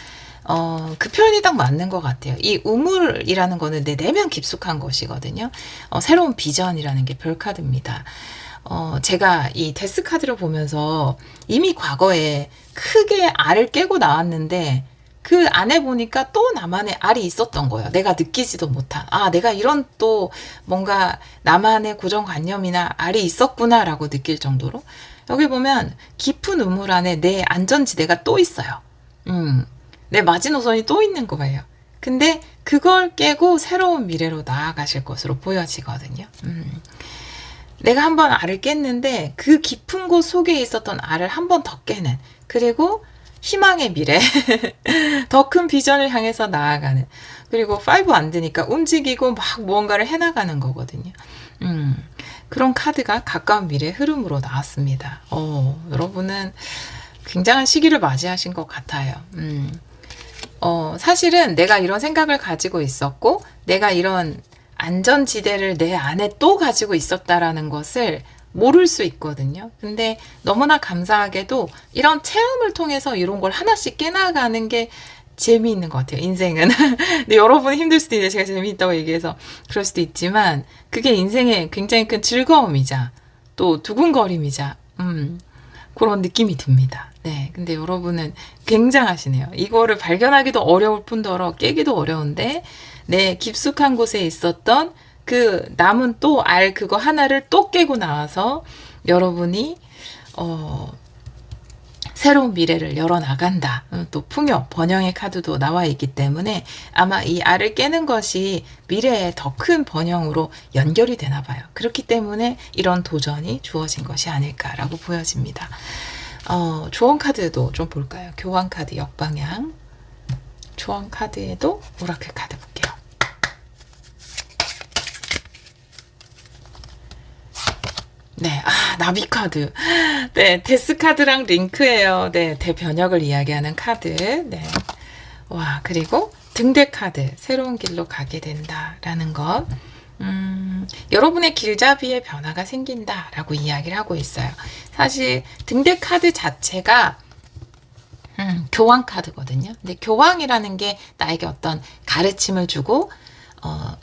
그 표현이 딱 맞는 것 같아요. 이 우물이라는 거는 내 내면 깊숙한 것이거든요. 새로운 비전이라는 게 별 카드입니다. 제가 이 데스 카드를 보면서 이미 과거에 크게 알을 깨고 나왔는데 그 안에 보니까 또 나만의 알이 있었던 거예요. 내가 느끼지도 못한. 내가 이런 또 뭔가 나만의 고정관념이나 알이 있었구나라고 느낄 정도로. 여기 보면 깊은 우물 안에 내 안전지대가 또 있어요. 내 마지노선이 또 있는 거예요. 근데 그걸 깨고 새로운 미래로 나아가실 것으로 보여지거든요. 내가 한번 알을 깼는데 그 깊은 곳 속에 있었던 알을 한 번 더 깨는, 그리고 희망의 미래, 더 큰 비전을 향해서 나아가는, 그리고 5 안 되니까 움직이고 막 무언가를 해나가는 거거든요. 그런 카드가 가까운 미래 흐름으로 나왔습니다. 여러분은 굉장한 시기를 맞이하신 것 같아요. 사실은 내가 이런 생각을 가지고 있었고 내가 이런 안전지대를 내 안에 또 가지고 있었다라는 것을 모를 수 있거든요. 근데 너무나 감사하게도 이런 체험을 통해서 이런 걸 하나씩 깨나가는 게 재미있는 것 같아요, 인생은. 근데 여러분이 힘들 수도 있는데 제가 재미있다고 얘기해서 그럴 수도 있지만 그게 인생의 굉장히 큰 즐거움이자 또 두근거림이자 그런 느낌이 듭니다. 네, 근데 여러분은 굉장하시네요. 이거를 발견하기도 어려울 뿐더러 깨기도 어려운데 내 깊숙한 곳에 있었던 그 남은 또 알 그거 하나를 또 깨고 나와서 여러분이 새로운 미래를 열어나간다. 또 풍요, 번영의 카드도 나와 있기 때문에 아마 이 알을 깨는 것이 미래의 더 큰 번영으로 연결이 되나 봐요. 그렇기 때문에 이런 도전이 주어진 것이 아닐까라고 보여집니다. 조언 카드도 좀 볼까요? 교환 카드 역방향. 조언 카드에도 오라클 카드 볼게요. 네, 나비 카드. 네, 데스 카드랑 링크예요. 네, 대변혁을 이야기하는 카드. 네. 와, 그리고 등대 카드. 새로운 길로 가게 된다라는 것. 여러분의 길잡이에 변화가 생긴다라고 이야기를 하고 있어요. 사실 등대 카드 자체가 교황 카드거든요. 근데 교황이라는 게 나에게 어떤 가르침을 주고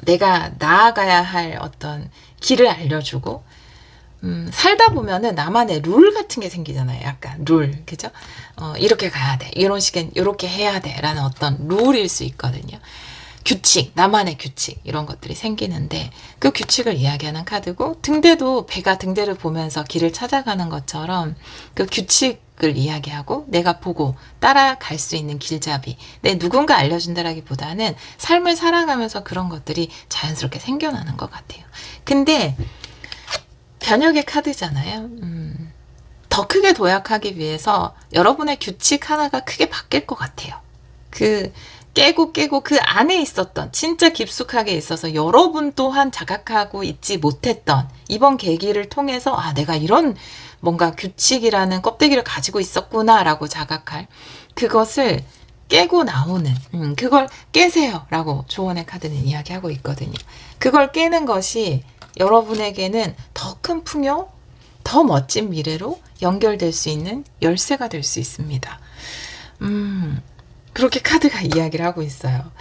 내가 나아가야 할 어떤 길을 알려주고 살다 보면은 나만의 룰 같은 게 생기잖아요. 약간 룰, 그죠? 이렇게 가야 돼. 이런 식엔 이렇게 해야 돼. 라는 어떤 룰일 수 있거든요. 규칙, 나만의 규칙, 이런 것들이 생기는데 그 규칙을 이야기하는 카드고, 등대도 배가 등대를 보면서 길을 찾아가는 것처럼 그 규칙을 이야기하고 내가 보고 따라갈 수 있는 길잡이, 내 누군가 알려준다라기보다는 삶을 살아가면서 그런 것들이 자연스럽게 생겨나는 것 같아요. 근데 변혁의 카드잖아요. 더 크게 도약하기 위해서 여러분의 규칙 하나가 크게 바뀔 것 같아요. 깨고 그 안에 있었던, 진짜 깊숙하게 있어서 여러분 또한 자각하고 있지 못했던 이번 계기를 통해서 내가 이런 뭔가 규칙이라는 껍데기를 가지고 있었구나 라고 자각할, 그것을 깨고 나오는, 그걸 깨세요 라고 조언의 카드는 이야기하고 있거든요. 그걸 깨는 것이 여러분에게는 더 큰 풍요, 더 멋진 미래로 연결될 수 있는 열쇠가 될 수 있습니다. 그렇게 카드가 이야기를 하고 있어요.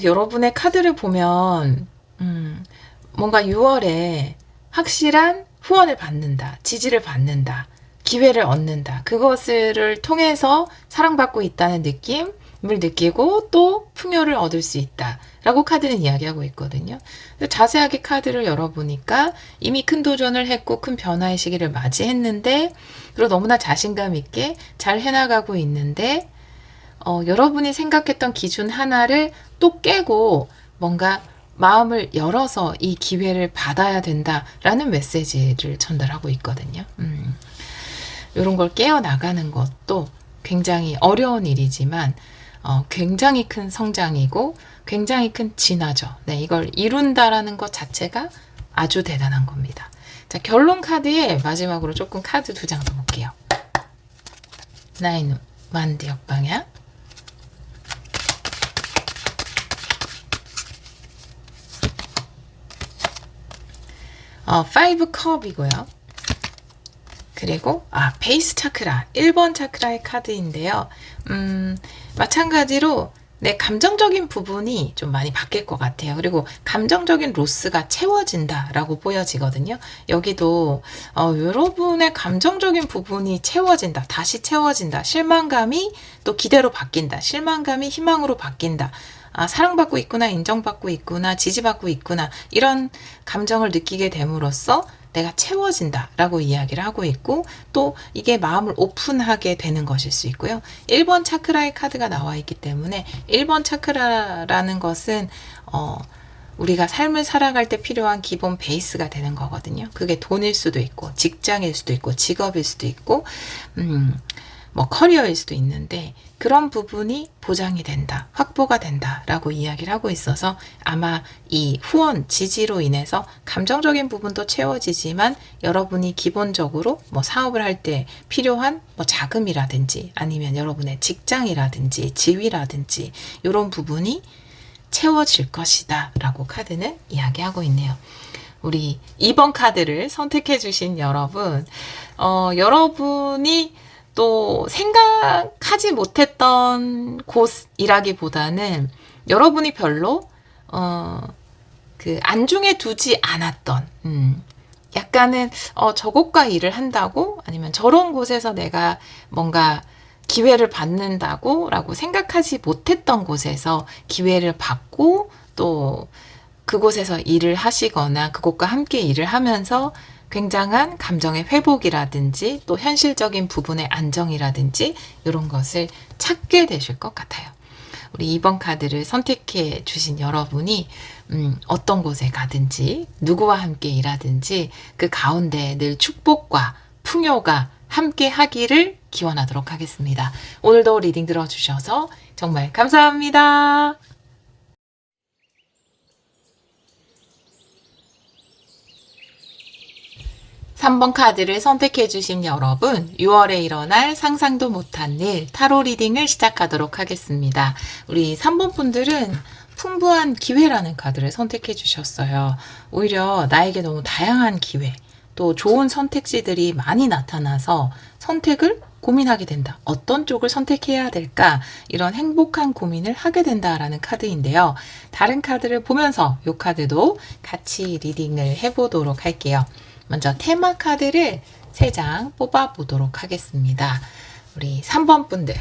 여러분의 카드를 보면 뭔가 6월에 확실한 후원을 받는다, 지지를 받는다, 기회를 얻는다. 그것을 통해서 사랑받고 있다는 느낌을 느끼고 또 풍요를 얻을 수 있다 라고 카드는 이야기하고 있거든요. 자세하게 카드를 열어보니까 이미 큰 도전을 했고 큰 변화의 시기를 맞이했는데, 그리고 너무나 자신감 있게 잘 해나가고 있는데, 여러분이 생각했던 기준 하나를 또 깨고 뭔가 마음을 열어서 이 기회를 받아야 된다라는 메시지를 전달하고 있거든요. 이런 걸 깨어나가는 것도 굉장히 어려운 일이지만 굉장히 큰 성장이고 굉장히 큰 진화죠. 네, 이걸 이룬다라는 것 자체가 아주 대단한 겁니다. 자, 결론 카드에 마지막으로 조금 카드 2장 더 볼게요. 나인 완드 역방향, 파이브 컵이고요. 그리고 베이스 차크라, 1번 차크라의 카드인데요. 마찬가지로 내 감정적인 부분이 좀 많이 바뀔 것 같아요. 그리고 감정적인 로스가 채워진다라고 보여지거든요. 여기도 여러분의 감정적인 부분이 채워진다, 다시 채워진다, 실망감이 또 기대로 바뀐다, 실망감이 희망으로 바뀐다, 사랑받고 있구나, 인정받고 있구나, 지지받고 있구나, 이런 감정을 느끼게 됨으로써 내가 채워진다 라고 이야기를 하고 있고, 또 이게 마음을 오픈하게 되는 것일 수 있고요. 1번 차크라의 카드가 나와 있기 때문에 1번 차크라라는 것은 우리가 삶을 살아갈 때 필요한 기본 베이스가 되는 거거든요. 그게 돈일 수도 있고 직장일 수도 있고 직업일 수도 있고 뭐 커리어일 수도 있는데, 그런 부분이 보장이 된다, 확보가 된다라고 이야기를 하고 있어서 아마 이 후원, 지지로 인해서 감정적인 부분도 채워지지만 여러분이 기본적으로 뭐 사업을 할 때 필요한 뭐 자금이라든지 아니면 여러분의 직장이라든지 지위라든지 이런 부분이 채워질 것이다 라고 카드는 이야기하고 있네요. 우리 2번 카드를 선택해 주신 여러분, 여러분이 또 생각하지 못했던 곳이라기보다는 여러분이 별로 그 안중에 두지 않았던 약간은 저곳과 일을 한다고, 아니면 저런 곳에서 내가 뭔가 기회를 받는다고 라고 생각하지 못했던 곳에서 기회를 받고, 또 그곳에서 일을 하시거나 그곳과 함께 일을 하면서 굉장한 감정의 회복이라든지 또 현실적인 부분의 안정이라든지 이런 것을 찾게 되실 것 같아요. 우리 2번 카드를 선택해 주신 여러분이 어떤 곳에 가든지 누구와 함께 일하든지 그 가운데 늘 축복과 풍요가 함께 하기를 기원하도록 하겠습니다. 오늘도 리딩 들어주셔서 정말 감사합니다. 3번 카드를 선택해 주신 여러분, 6월에 일어날 상상도 못한 일 타로 리딩을 시작하도록 하겠습니다. 우리 3번 분들은 풍부한 기회라는 카드를 선택해 주셨어요. 오히려 나에게 너무 다양한 기회, 또 좋은 선택지들이 많이 나타나서 선택을 고민하게 된다. 어떤 쪽을 선택해야 될까? 이런 행복한 고민을 하게 된다라는 카드인데요. 다른 카드를 보면서 이 카드도 같이 리딩을 해보도록 할게요. 먼저 테마 카드를 3장 뽑아보도록 하겠습니다. 우리 3번 분들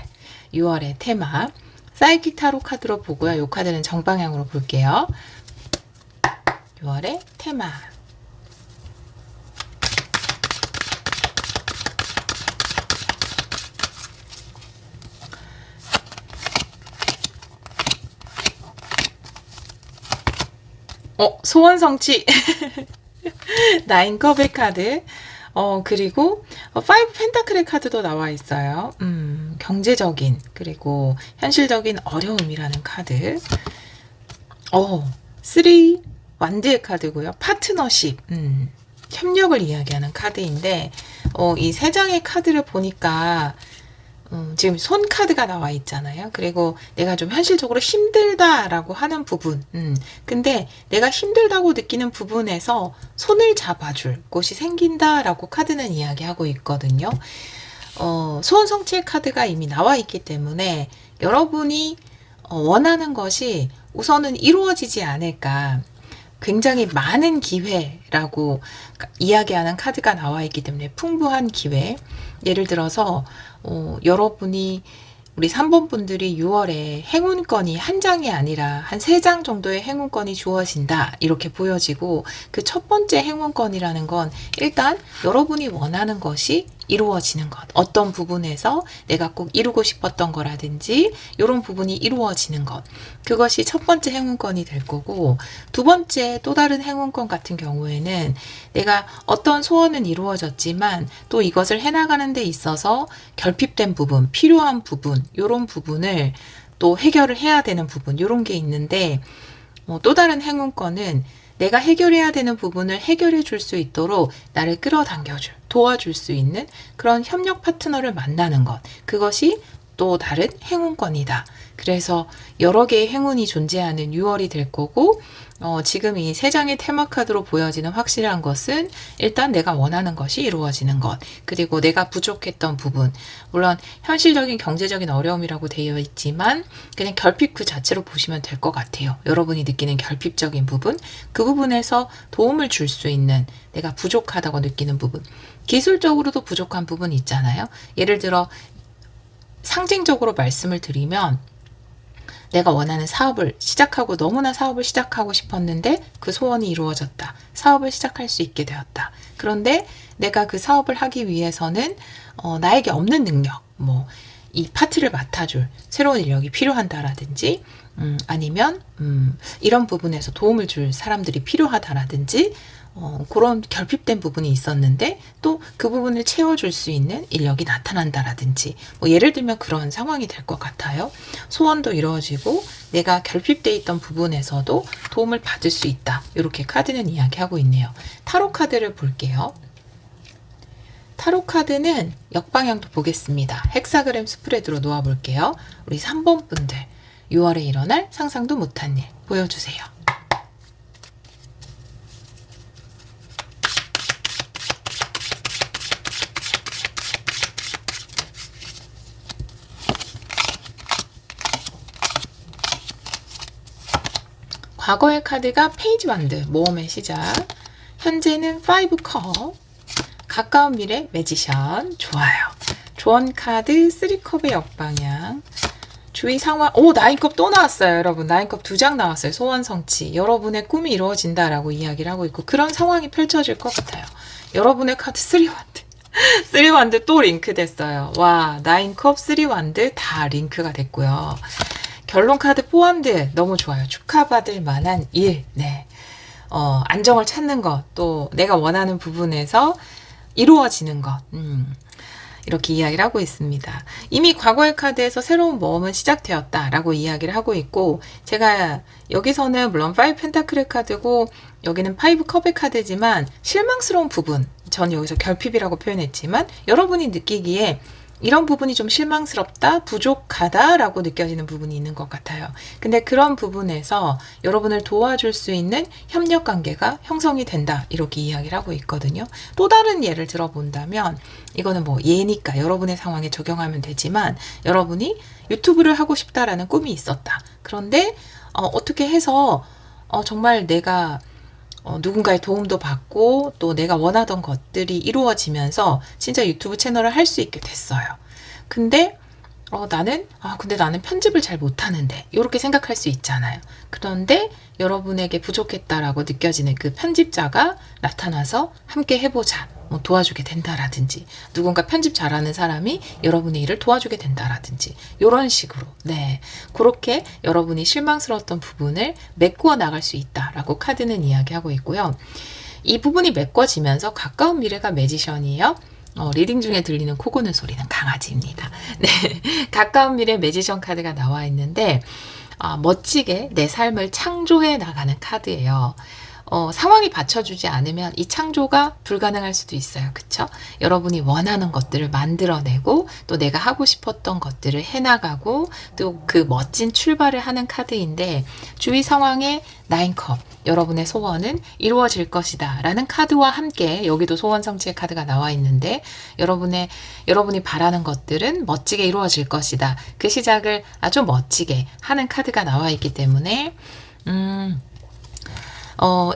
6월의 테마 사이킥 타로 카드로 보고요. 이 카드는 정방향으로 볼게요. 6월의 테마, 소원 성취 나인 컵의 카드, 그리고 5 펜타클의 카드도 나와 있어요. 경제적인 그리고 현실적인 어려움이라는 카드. 3 완드의 카드고요. 파트너십, 협력을 이야기하는 카드인데, 이 3장의 카드를 보니까 지금 손 카드가 나와 있잖아요. 그리고 내가 좀 현실적으로 힘들다라고 하는 부분. 근데 내가 힘들다고 느끼는 부분에서 손을 잡아줄 곳이 생긴다라고 카드는 이야기하고 있거든요. 소원 성취의 카드가 이미 나와 있기 때문에 여러분이 원하는 것이 우선은 이루어지지 않을까. 굉장히 많은 기회라고 이야기하는 카드가 나와 있기 때문에 풍부한 기회. 예를 들어서 여러분이 우리 3번 분들이 6월에 행운권이 한 장이 아니라 한 3장 정도의 행운권이 주어진다 이렇게 보여지고 그 첫 번째 행운권이라는 건 일단 여러분이 원하는 것이 이루어지는 것. 어떤 부분에서 내가 꼭 이루고 싶었던 거라든지 이런 부분이 이루어지는 것. 그것이 첫 번째 행운권이 될 거고 두 번째 또 다른 행운권 같은 경우에는 내가 어떤 소원은 이루어졌지만 또 이것을 해나가는 데 있어서 결핍된 부분, 필요한 부분 이런 부분을 또 해결을 해야 되는 부분 이런 게 있는데 또 다른 행운권은 내가 해결해야 되는 부분을 해결해 줄 수 있도록 나를 끌어당겨줄, 도와줄 수 있는 그런 협력 파트너를 만나는 것. 그것이 또 다른 행운권이다. 그래서 여러 개의 행운이 존재하는 6월이 될 거고 지금 이 3장의 테마 카드로 보여지는 확실한 것은 일단 내가 원하는 것이 이루어지는 것. 그리고 내가 부족했던 부분. 물론 현실적인 경제적인 어려움이라고 되어 있지만 그냥 결핍 그 자체로 보시면 될 것 같아요. 여러분이 느끼는 결핍적인 부분. 그 부분에서 도움을 줄 수 있는 내가 부족하다고 느끼는 부분. 기술적으로도 부족한 부분이 있잖아요. 예를 들어 상징적으로 말씀을 드리면 내가 원하는 사업을 시작하고 너무나 사업을 시작하고 싶었는데 그 소원이 이루어졌다. 사업을 시작할 수 있게 되었다. 그런데 내가 그 사업을 하기 위해서는 나에게 없는 능력, 이 파트를 맡아줄 새로운 인력이 필요한다라든지 아니면 이런 부분에서 도움을 줄 사람들이 필요하다라든지 그런 결핍된 부분이 있었는데 또 그 부분을 채워줄 수 있는 인력이 나타난다라든지 예를 들면 그런 상황이 될 것 같아요. 소원도 이루어지고 내가 결핍돼 있던 부분에서도 도움을 받을 수 있다. 이렇게 카드는 이야기하고 있네요. 타로 카드를 볼게요. 타로 카드는 역방향도 보겠습니다. 헥사그램 스프레드로 놓아볼게요. 우리 3번 분들 6월에 일어날 상상도 못한 일 보여주세요. 과거의 카드가 페이지 완드, 모험의 시작. 현재는 5컵, 가까운 미래 매지션. 좋아요. 조언 카드 3컵의 역방향. 주의 상황. 오, 9컵 또 나왔어요, 여러분. 9컵 2장 나왔어요. 소원 성취. 여러분의 꿈이 이루어진다라고 이야기를 하고 있고 그런 상황이 펼쳐질 것 같아요. 여러분의 카드 3완드. 3완드 또 링크 됐어요. 와, 9컵 3완드 다 링크가 됐고요. 결론 카드 4완드 너무 좋아요. 축하받을 만한 일. 네. 안정을 찾는 것, 또 내가 원하는 부분에서 이루어지는 것. 이렇게 이야기를 하고 있습니다. 이미 과거의 카드에서 새로운 모험은 시작되었다라고 이야기를 하고 있고 제가 여기서는 물론 5 펜타클의 카드고 여기는 5 컵의 카드지만 실망스러운 부분, 전 여기서 결핍이라고 표현했지만 여러분이 느끼기에 이런 부분이 좀 실망스럽다, 부족하다라고 느껴지는 부분이 있는 것 같아요. 근데 그런 부분에서 여러분을 도와줄 수 있는 협력 관계가 형성이 된다. 이렇게 이야기를 하고 있거든요. 또 다른 예를 들어본다면 이거는 예니까 여러분의 상황에 적용하면 되지만 여러분이 유튜브를 하고 싶다라는 꿈이 있었다. 그런데 어떻게 해서 정말 내가 누군가의 도움도 받고 또 내가 원하던 것들이 이루어지면서 진짜 유튜브 채널을 할 수 있게 됐어요. 근데 나는 편집을 잘 못하는데 이렇게 생각할 수 있잖아요. 그런데 여러분에게 부족했다라고 느껴지는 그 편집자가 나타나서 함께 해보자. 도와주게 된다라든지 누군가 편집 잘하는 사람이 여러분의 일을 도와주게 된다라든지 이런 식으로 그렇게 여러분이 실망스러웠던 부분을 메꾸어 나갈 수 있다라고 카드는 이야기하고 있고요. 이 부분이 메꿔지면서 가까운 미래가 매지션이에요. 리딩 중에 들리는 코 고는 소리는 강아지입니다. 네, 가까운 미래 매지션 카드가 나와 있는데 멋지게 내 삶을 창조해 나가는 카드예요. 상황이 받쳐주지 않으면 이 창조가 불가능할 수도 있어요. 그쵸? 여러분이 원하는 것들을 만들어내고 또 내가 하고 싶었던 것들을 해나가고 또 그 멋진 출발을 하는 카드인데 주위 상황에 9컵 여러분의 소원은 이루어질 것이다 라는 카드와 함께 여기도 소원 성취의 카드가 나와 있는데 여러분이 바라는 것들은 멋지게 이루어질 것이다. 그 시작을 아주 멋지게 하는 카드가 나와 있기 때문에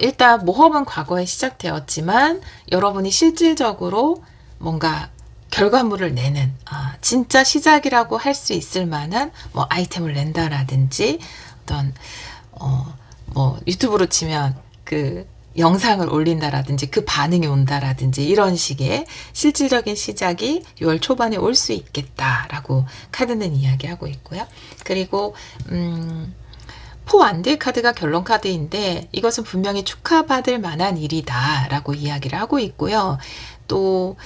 일단 모험은 과거에 시작되었지만 여러분이 실질적으로 뭔가 결과물을 내는 진짜 시작이라고 할 수 있을 만한 뭐 아이템을 낸다라든지 어떤 뭐 유튜브로 치면 그 영상을 올린다라든지 그 반응이 온다라든지 이런 식의 실질적인 시작이 6월 초반에 올 수 있겠다라고 카드는 이야기하고 있고요. 그리고 포완드 카드가 결론 카드인데 이것은 분명히 축하받을 만한 일이다 라고 이야기를 하고 있고요. 또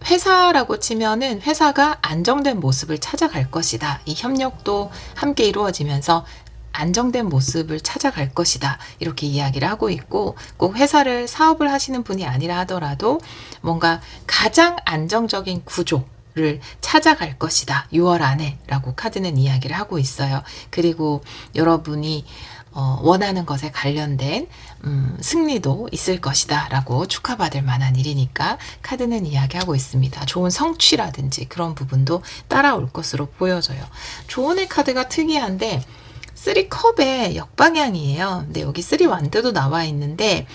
회사라고 치면은 회사가 안정된 모습을 찾아갈 것이다. 이 협력도 함께 이루어지면서 안정된 모습을 찾아갈 것이다. 이렇게 이야기를 하고 있고 꼭 사업을 하시는 분이 아니라 하더라도 뭔가 가장 안정적인 구조를 찾아갈 것이다. 6월 안에 라고 카드는 이야기를 하고 있어요. 그리고 여러분이 원하는 것에 관련된 승리도 있을 것이다 라고 축하받을 만한 일이니까 카드는 이야기하고 있습니다. 좋은 성취라든지 그런 부분도 따라올 것으로 보여져요. 조언의 카드가 특이한데 3컵의 역방향이에요. 근데 여기 3완드도 나와 있는데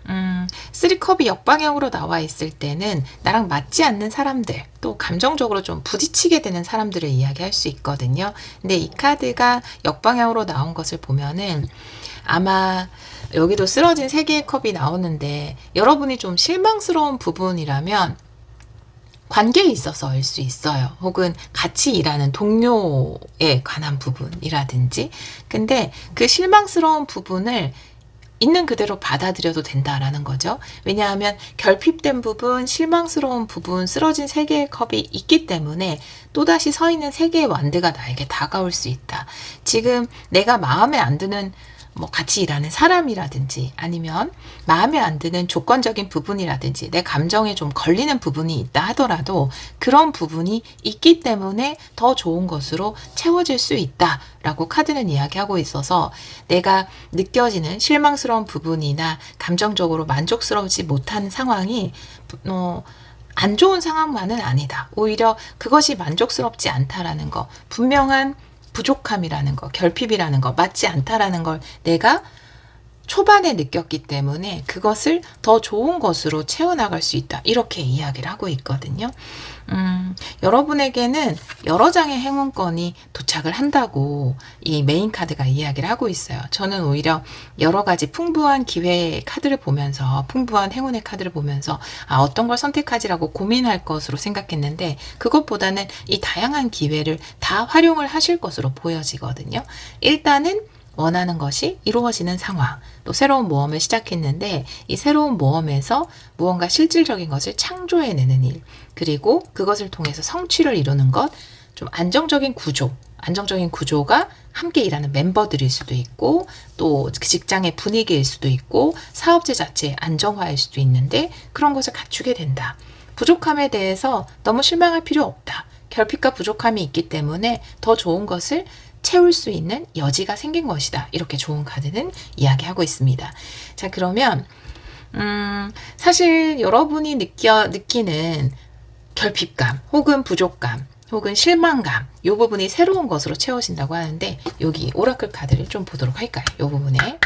3컵이 역방향으로 나와 있을 때는 나랑 맞지 않는 사람들 또 감정적으로 좀 부딪히게 되는 사람들을 이야기할 수 있거든요. 근데 이 카드가 역방향으로 나온 것을 보면은 아마 여기도 쓰러진 3개의 컵이 나오는데 여러분이 좀 실망스러운 부분이라면 관계에 있어서일 수 있어요. 혹은 같이 일하는 동료에 관한 부분이라든지. 근데 그 실망스러운 부분을 있는 그대로 받아들여도 된다라는 거죠. 왜냐하면 결핍된 부분, 실망스러운 부분, 쓰러진 3개의 컵이 있기 때문에 또다시 서 있는 3개의 완드가 나에게 다가올 수 있다. 지금 내가 마음에 안 드는 뭐 같이 일하는 사람이라든지 아니면 마음에 안 드는 조건적인 부분이라든지 내 감정에 좀 걸리는 부분이 있다 하더라도 그런 부분이 있기 때문에 더 좋은 것으로 채워질 수 있다라고 카드는 이야기하고 있어서 내가 느껴지는 실망스러운 부분이나 감정적으로 만족스러우지 못한 상황이 안 좋은 상황만은 아니다. 오히려 그것이 만족스럽지 않다라는 거, 분명한 부족함이라는 거, 결핍이라는 거, 맞지 않다라는 걸 내가 초반에 느꼈기 때문에 그것을 더 좋은 것으로 채워나갈 수 있다. 이렇게 이야기를 하고 있거든요. 여러분에게는 여러 장의 행운권이 도착을 한다고 이 메인 카드가 이야기를 하고 있어요. 저는 오히려 여러 가지 풍부한 기회의 카드를 보면서 풍부한 행운의 카드를 보면서 어떤 걸 선택하지라고 고민할 것으로 생각했는데 그것보다는 이 다양한 기회를 다 활용을 하실 것으로 보여지거든요. 일단은 원하는 것이 이루어지는 상황, 또 새로운 모험을 시작했는데 이 새로운 모험에서 무언가 실질적인 것을 창조해내는 일, 그리고 그것을 통해서 성취를 이루는 것, 좀 안정적인 구조가 함께 일하는 멤버들일 수도 있고 또 그 직장의 분위기일 수도 있고 사업체 자체의 안정화일 수도 있는데 그런 것을 갖추게 된다. 부족함에 대해서 너무 실망할 필요 없다. 결핍과 부족함이 있기 때문에 더 좋은 것을 채울 수 있는 여지가 생긴 것이다. 이렇게 좋은 카드는 이야기하고 있습니다. 자, 그러면 사실 여러분이 느끼는 결핍감 혹은 부족감 혹은 실망감 이 부분이 새로운 것으로 채워진다고 하는데 여기 오라클 카드를 좀 보도록 할까요? 이 부분에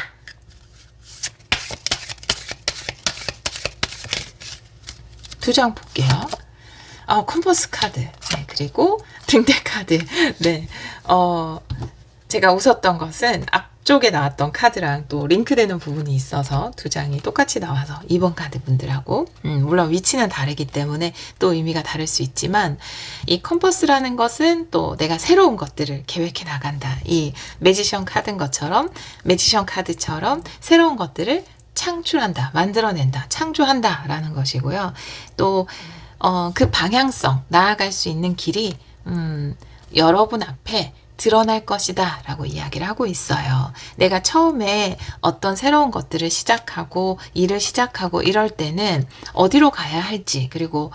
두 장 볼게요. 컴퍼스 카드, 네, 그리고 등대 카드. 네, 제가 웃었던 것은 앞쪽에 나왔던 카드랑 또 링크되는 부분이 있어서 두 장이 똑같이 나와서 2번 카드 분들하고 물론 위치는 다르기 때문에 또 의미가 다를 수 있지만 이 컴퍼스라는 것은 또 내가 새로운 것들을 계획해 나간다. 이 매지션 카드처럼 새로운 것들을 창출한다, 만들어낸다, 창조한다 라는 것이고요. 또 그 방향성, 나아갈 수 있는 길이 여러분 앞에 드러날 것이다 라고 이야기를 하고 있어요. 내가 처음에 어떤 새로운 것들을 시작하고 일을 시작하고 이럴 때는 어디로 가야 할지, 그리고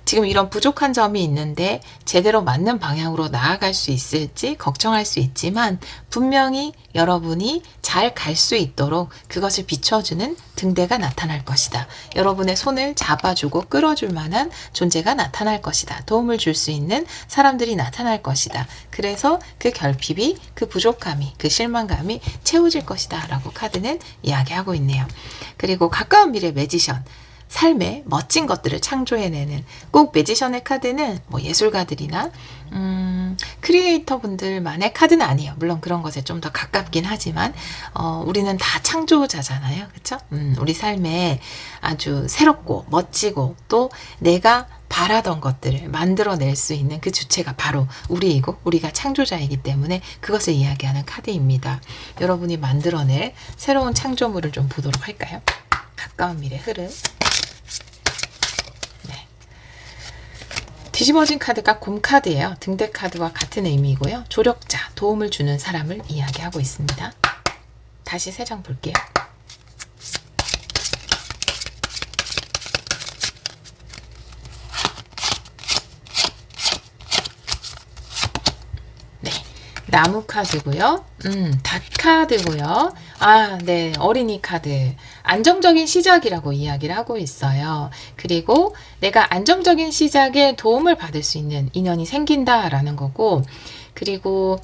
지금 이런 부족한 점이 있는데 제대로 맞는 방향으로 나아갈 수 있을지 걱정할 수 있지만 분명히 여러분이 잘 갈 수 있도록 그것을 비춰주는 등대가 나타날 것이다. 여러분의 손을 잡아주고 끌어줄 만한 존재가 나타날 것이다. 도움을 줄 수 있는 사람들이 나타날 것이다. 그래서 그 결핍이, 그 부족함이, 그 실망감이 채워질 것이다 라고 카드는 이야기하고 있네요. 그리고 가까운 미래 매지션, 삶의 멋진 것들을 창조해내는, 꼭 매지션의 카드는 뭐 예술가들이나 크리에이터 분들만의 카드는 아니에요. 물론 그런 것에 좀 더 가깝긴 하지만 우리는 다 창조자잖아요. 그렇죠? 우리 삶에 아주 새롭고 멋지고 또 내가 바라던 것들을 만들어낼 수 있는 그 주체가 바로 우리이고 우리가 창조자이기 때문에 그것을 이야기하는 카드입니다. 여러분이 만들어낼 새로운 창조물을 좀 보도록 할까요? 가까운 미래 흐름. 뒤집어진 카드가 곰카드예요. 등대 카드와 같은 의미이고요. 조력자, 도움을 주는 사람을 이야기하고 있습니다. 다시 3장 볼게요. 네, 나무 카드고요. 닷 카드고요. 네, 어린이 카드. 안정적인 시작이라고 이야기를 하고 있어요. 그리고 내가 안정적인 시작에 도움을 받을 수 있는 인연이 생긴다라는 거고, 그리고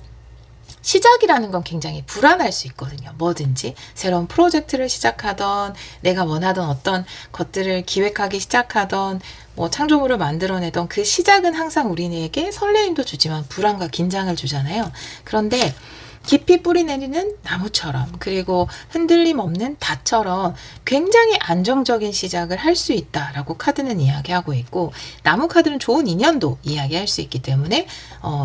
시작이라는 건 굉장히 불안할 수 있거든요. 뭐든지 새로운 프로젝트를 시작하던, 내가 원하던 어떤 것들을 기획하기 시작하던, 뭐 창조물을 만들어내던 그 시작은 항상 우리에게 설레임도 주지만 불안과 긴장을 주잖아요. 그런데 깊이 뿌리 내리는 나무처럼, 그리고 흔들림 없는 닷처럼 굉장히 안정적인 시작을 할 수 있다라고 카드는 이야기하고 있고, 나무 카드는 좋은 인연도 이야기할 수 있기 때문에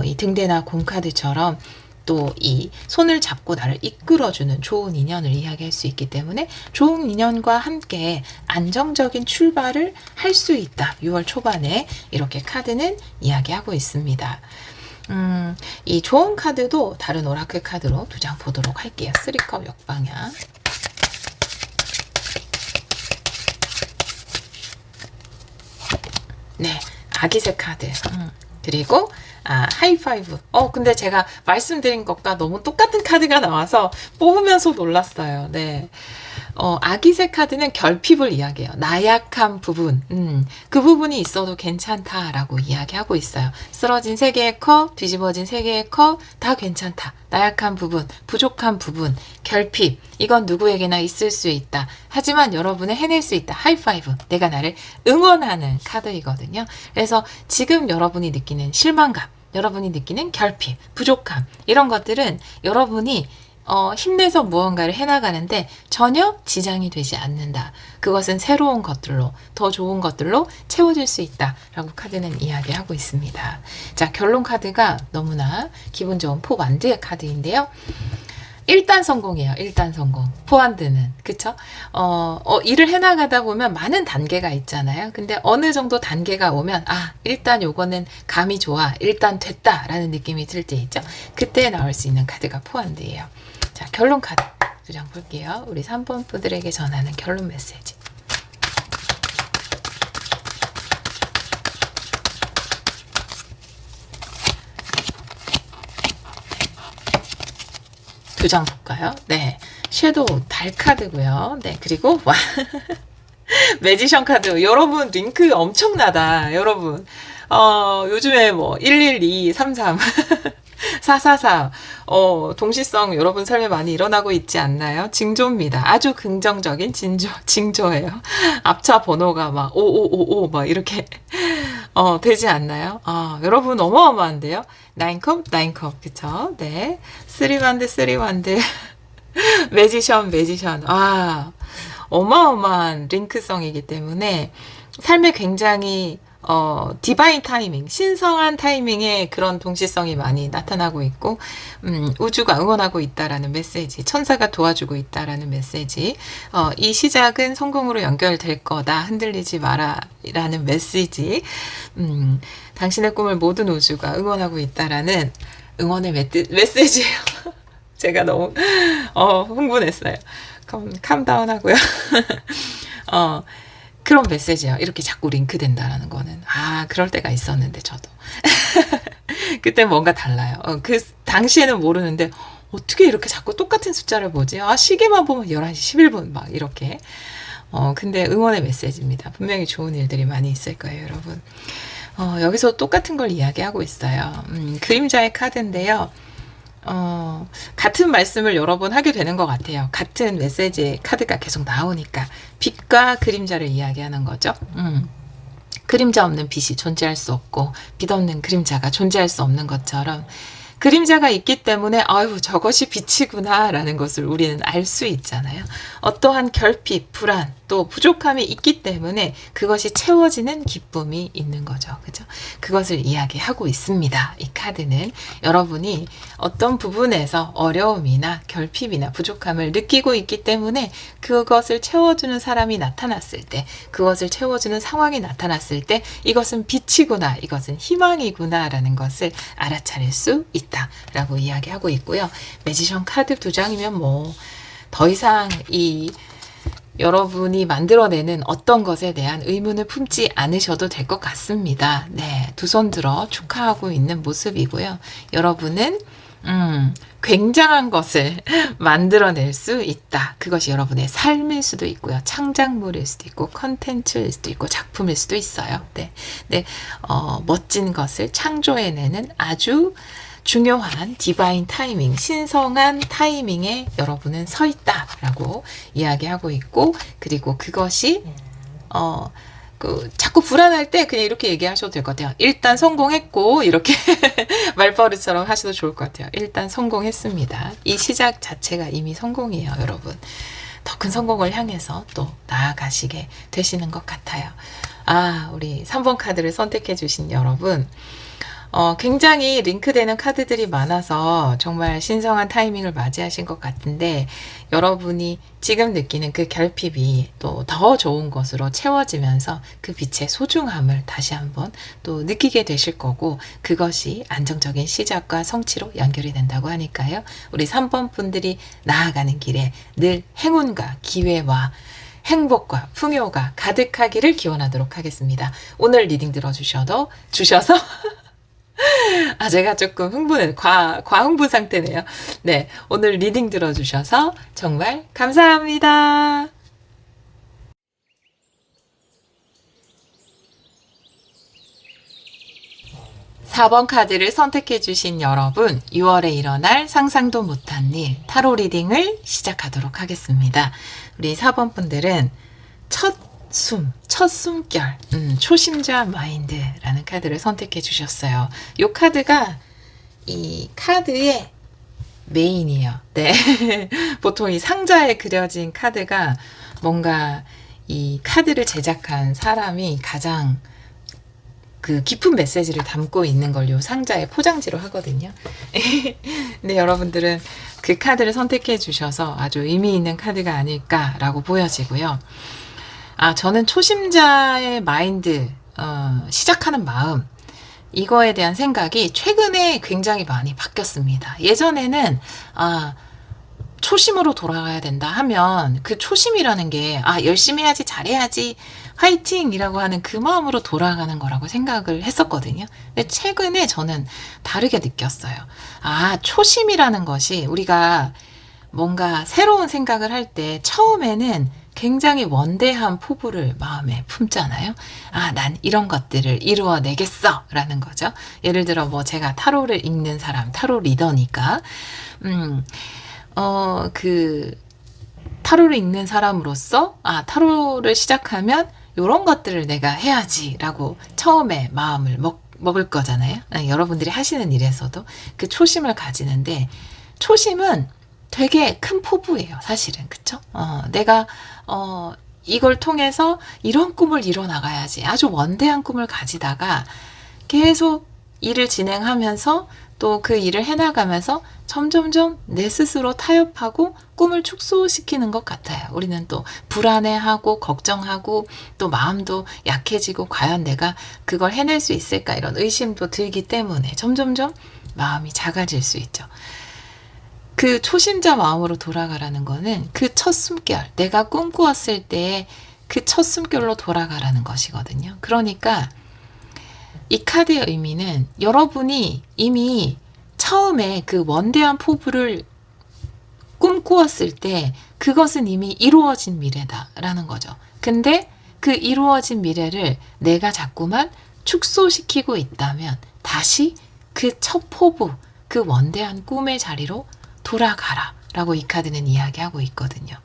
이 등대나 곰카드처럼 또 이 손을 잡고 나를 이끌어주는 좋은 인연을 이야기할 수 있기 때문에 좋은 인연과 함께 안정적인 출발을 할 수 있다. 6월 초반에 이렇게 카드는 이야기하고 있습니다. 이 좋은 카드도 다른 오라클 카드로 2장 보도록 할게요. 3컵 역방향. 네, 아기새 카드. 그리고 하이파이브. 근데 제가 말씀드린 것과 너무 똑같은 카드가 나와서 뽑으면서 놀랐어요. 네. 아기새 카드는 결핍을 이야기해요. 나약한 부분. 그 부분이 있어도 괜찮다라고 이야기하고 있어요. 쓰러진 3개의 컵, 뒤집어진 3개의 컵, 다 괜찮다. 나약한 부분, 부족한 부분, 결핍. 이건 누구에게나 있을 수 있다. 하지만 여러분은 해낼 수 있다. 하이파이브. 내가 나를 응원하는 카드이거든요. 그래서 지금 여러분이 느끼는 실망감, 여러분이 느끼는 결핍, 부족함, 이런 것들은 여러분이 힘내서 무언가를 해나가는데 전혀 지장이 되지 않는다. 그것은 새로운 것들로, 더 좋은 것들로 채워질 수 있다 라고 카드는 이야기하고 있습니다. 자, 결론 카드가 너무나 기분 좋은 포완드의 카드인데요. 일단 성공이에요. 일단 성공. 포완드는. 그쵸? 일을 해나가다 보면 많은 단계가 있잖아요. 근데 어느 정도 단계가 오면, 일단 요거는 감이 좋아. 일단 됐다. 라는 느낌이 들 때 있죠. 그때 나올 수 있는 카드가 포완드예요. 자, 결론 카드 2장 볼게요. 우리 3번 분들에게 전하는 결론 메시지. 두 장 볼까요? 네, 섀도우 달 카드고요. 네, 그리고 매지션 카드. 여러분 링크 엄청나다. 여러분 요즘에 뭐 112, 33 444 동시성 여러분 삶에 많이 일어나고 있지 않나요? 징조입니다. 아주 긍정적인 징조예요. 앞차 번호가 막 5555 막 이렇게 되지 않나요? 여러분 어마어마한데요. 9컵 9컵 그쵸? 네, 3완드 매지션 어마어마한 링크성이기 때문에 삶에 굉장히 디바인 타이밍, 신성한 타이밍에 그런 동시성이 많이 나타나고 있고, 우주가 응원하고 있다라는 메시지, 천사가 도와주고 있다라는 메시지, 이 시작은 성공으로 연결될 거다, 흔들리지 마라, 라는 메시지, 당신의 꿈을 모든 우주가 응원하고 있다라는 응원의 메시지예요. 제가 너무 흥분했어요. 그럼 캄다운 하고요. 그런 메시지예요. 이렇게 자꾸 링크된다라는 거는. 그럴 때가 있었는데 저도. 그때 뭔가 달라요. 그 당시에는 모르는데 어떻게 이렇게 자꾸 똑같은 숫자를 보지? 시계만 보면 11시 11분 막 이렇게. 근데 응원의 메시지입니다. 분명히 좋은 일들이 많이 있을 거예요, 여러분. 여기서 똑같은 걸 이야기하고 있어요. 그림자의 카드인데요. 같은 말씀을 여러 번 하게 되는 것 같아요. 같은 메시지의 카드가 계속 나오니까. 빛과 그림자를 이야기하는 거죠. 그림자 없는 빛이 존재할 수 없고, 빛 없는 그림자가 존재할 수 없는 것처럼, 그림자가 있기 때문에 저것이 빛이구나 라는 것을 우리는 알 수 있잖아요. 어떠한 결핍, 불안, 또 부족함이 있기 때문에 그것이 채워지는 기쁨이 있는 거죠. 그죠? 그것을 이야기하고 있습니다. 이 카드는 여러분이 어떤 부분에서 어려움이나 결핍이나 부족함을 느끼고 있기 때문에 그것을 채워주는 사람이 나타났을 때, 그것을 채워주는 상황이 나타났을 때 이것은 빛이구나, 이것은 희망이구나 라는 것을 알아차릴 수 있다 라고 이야기하고 있고요. 매지션 카드 2장이면 뭐 더 이상 여러분이 만들어내는 어떤 것에 대한 의문을 품지 않으셔도 될 것 같습니다. 네, 두 손 들어 축하하고 있는 모습이고요. 여러분은 굉장한 것을 만들어낼 수 있다. 그것이 여러분의 삶일 수도 있고요. 창작물일 수도 있고 컨텐츠일 수도 있고 작품일 수도 있어요. 네, 멋진 것을 창조해내는 아주 중요한 디바인 타이밍, 신성한 타이밍에 여러분은 서 있다라고 이야기하고 있고, 그리고 그것이 자꾸 불안할 때 그냥 이렇게 얘기하셔도 될 것 같아요. 일단 성공했고, 이렇게 말버릇처럼 하셔도 좋을 것 같아요. 일단 성공했습니다. 이 시작 자체가 이미 성공이에요, 여러분. 더 큰 성공을 향해서 또 나아가시게 되시는 것 같아요. 우리 3번 카드를 선택해 주신 여러분, 굉장히 링크되는 카드들이 많아서 정말 신성한 타이밍을 맞이하신 것 같은데, 여러분이 지금 느끼는 그 결핍이 또 더 좋은 것으로 채워지면서 그 빛의 소중함을 다시 한번 또 느끼게 되실 거고, 그것이 안정적인 시작과 성취로 연결이 된다고 하니까요. 우리 3번 분들이 나아가는 길에 늘 행운과 기회와 행복과 풍요가 가득하기를 기원하도록 하겠습니다. 오늘 리딩 들어주셔서 제가 조금 과흥분 상태네요. 네, 오늘 리딩 들어주셔서 정말 감사합니다. 4번 카드를 선택해 주신 여러분, 6월에 일어날 상상도 못한 일, 타로 리딩을 시작하도록 하겠습니다. 우리 4번 분들은 첫 숨결, 초심자 마인드라는 카드를 선택해 주셨어요. 이 카드가 이 카드의 메인이에요. 네. 보통 이 상자에 그려진 카드가 뭔가 이 카드를 제작한 사람이 가장 그 깊은 메시지를 담고 있는 걸 요 상자에 포장지로 하거든요. 근데 여러분들은 그 카드를 선택해 주셔서 아주 의미 있는 카드가 아닐까라고 보여지고요. 저는 초심자의 마인드, 시작하는 마음, 이거에 대한 생각이 최근에 굉장히 많이 바뀌었습니다. 예전에는, 초심으로 돌아가야 된다 하면 그 초심이라는 게, 열심히 해야지, 잘해야지, 화이팅이라고 하는 그 마음으로 돌아가는 거라고 생각을 했었거든요. 근데 최근에 저는 다르게 느꼈어요. 초심이라는 것이 우리가 뭔가 새로운 생각을 할 때 처음에는 굉장히 원대한 포부를 마음에 품잖아요. 난 이런 것들을 이루어내겠어 라는 거죠. 예를 들어 뭐 제가 타로를 읽는 사람, 타로 리더니까 타로를 읽는 사람으로서 타로를 시작하면 이런 것들을 내가 해야지 라고 처음에 마음을 먹을 거잖아요. 여러분들이 하시는 일에서도 그 초심을 가지는데, 초심은 되게 큰 포부예요, 사실은. 그쵸? 내가, 이걸 통해서 이런 꿈을 이뤄나가야지. 아주 원대한 꿈을 가지다가 계속 일을 진행하면서 또 그 일을 해나가면서 점점점 내 스스로 타협하고 꿈을 축소시키는 것 같아요. 우리는 또 불안해하고 걱정하고 또 마음도 약해지고 과연 내가 그걸 해낼 수 있을까 이런 의심도 들기 때문에 점점점 마음이 작아질 수 있죠. 그 초심자 마음으로 돌아가라는 거는 그 첫 숨결, 내가 꿈꾸었을 때의 그 첫 숨결로 돌아가라는 것이거든요. 그러니까 이 카드의 의미는 여러분이 이미 처음에 그 원대한 포부를 꿈꾸었을 때 그것은 이미 이루어진 미래다라는 거죠. 근데 그 이루어진 미래를 내가 자꾸만 축소시키고 있다면 다시 그 첫 포부, 그 원대한 꿈의 자리로 돌아가라 라고 이 카드는 이야기하고 있거든요.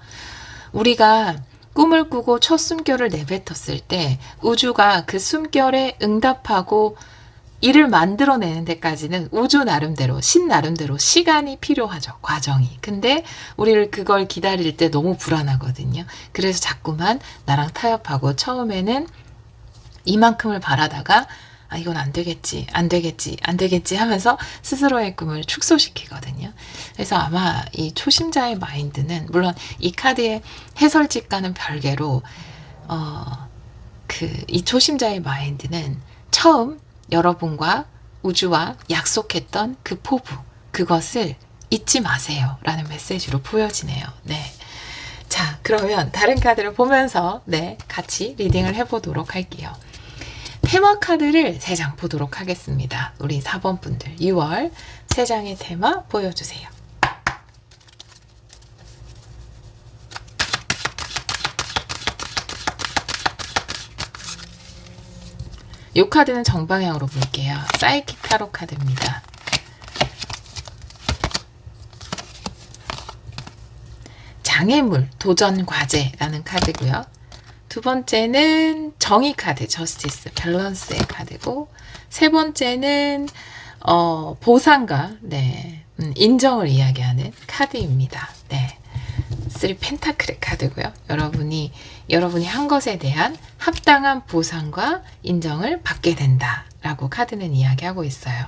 우리가 꿈을 꾸고 첫 숨결을 내뱉었을 때 우주가 그 숨결에 응답하고 이를 만들어내는 데까지는 우주 나름대로, 신 나름대로 시간이 필요하죠. 과정이. 근데 우리를 그걸 기다릴 때 너무 불안하거든요. 그래서 자꾸만 나랑 타협하고 처음에는 이만큼을 바라다가 아, 이건 안 되겠지, 안 되겠지, 안 되겠지 하면서 스스로의 꿈을 축소시키거든요. 그래서 아마 이 초심자의 마인드는 물론 이 카드의 해설직과는 별개로 이 초심자의 마인드는 처음 여러분과 우주와 약속했던 그 포부, 그것을 잊지 마세요 라는 메시지로 보여지네요. 네. 자, 그러면 다른 카드를 보면서 같이 리딩을 해보도록 할게요. 테마 카드를 3장 보도록 하겠습니다. 우리 4번 분들 6월 3장의 테마 보여주세요. 이 카드는 정방향으로 볼게요. 사이킥 타로 카드입니다. 장애물, 도전 과제라는 카드고요. 두 번째는 정의 카드, 저스티스, 밸런스의 카드고, 세 번째는 보상과 인정을 이야기하는 카드입니다. 네. 3 펜타클의 카드고요. 여러분이 한 것에 대한 합당한 보상과 인정을 받게 된다라고 카드는 이야기하고 있어요.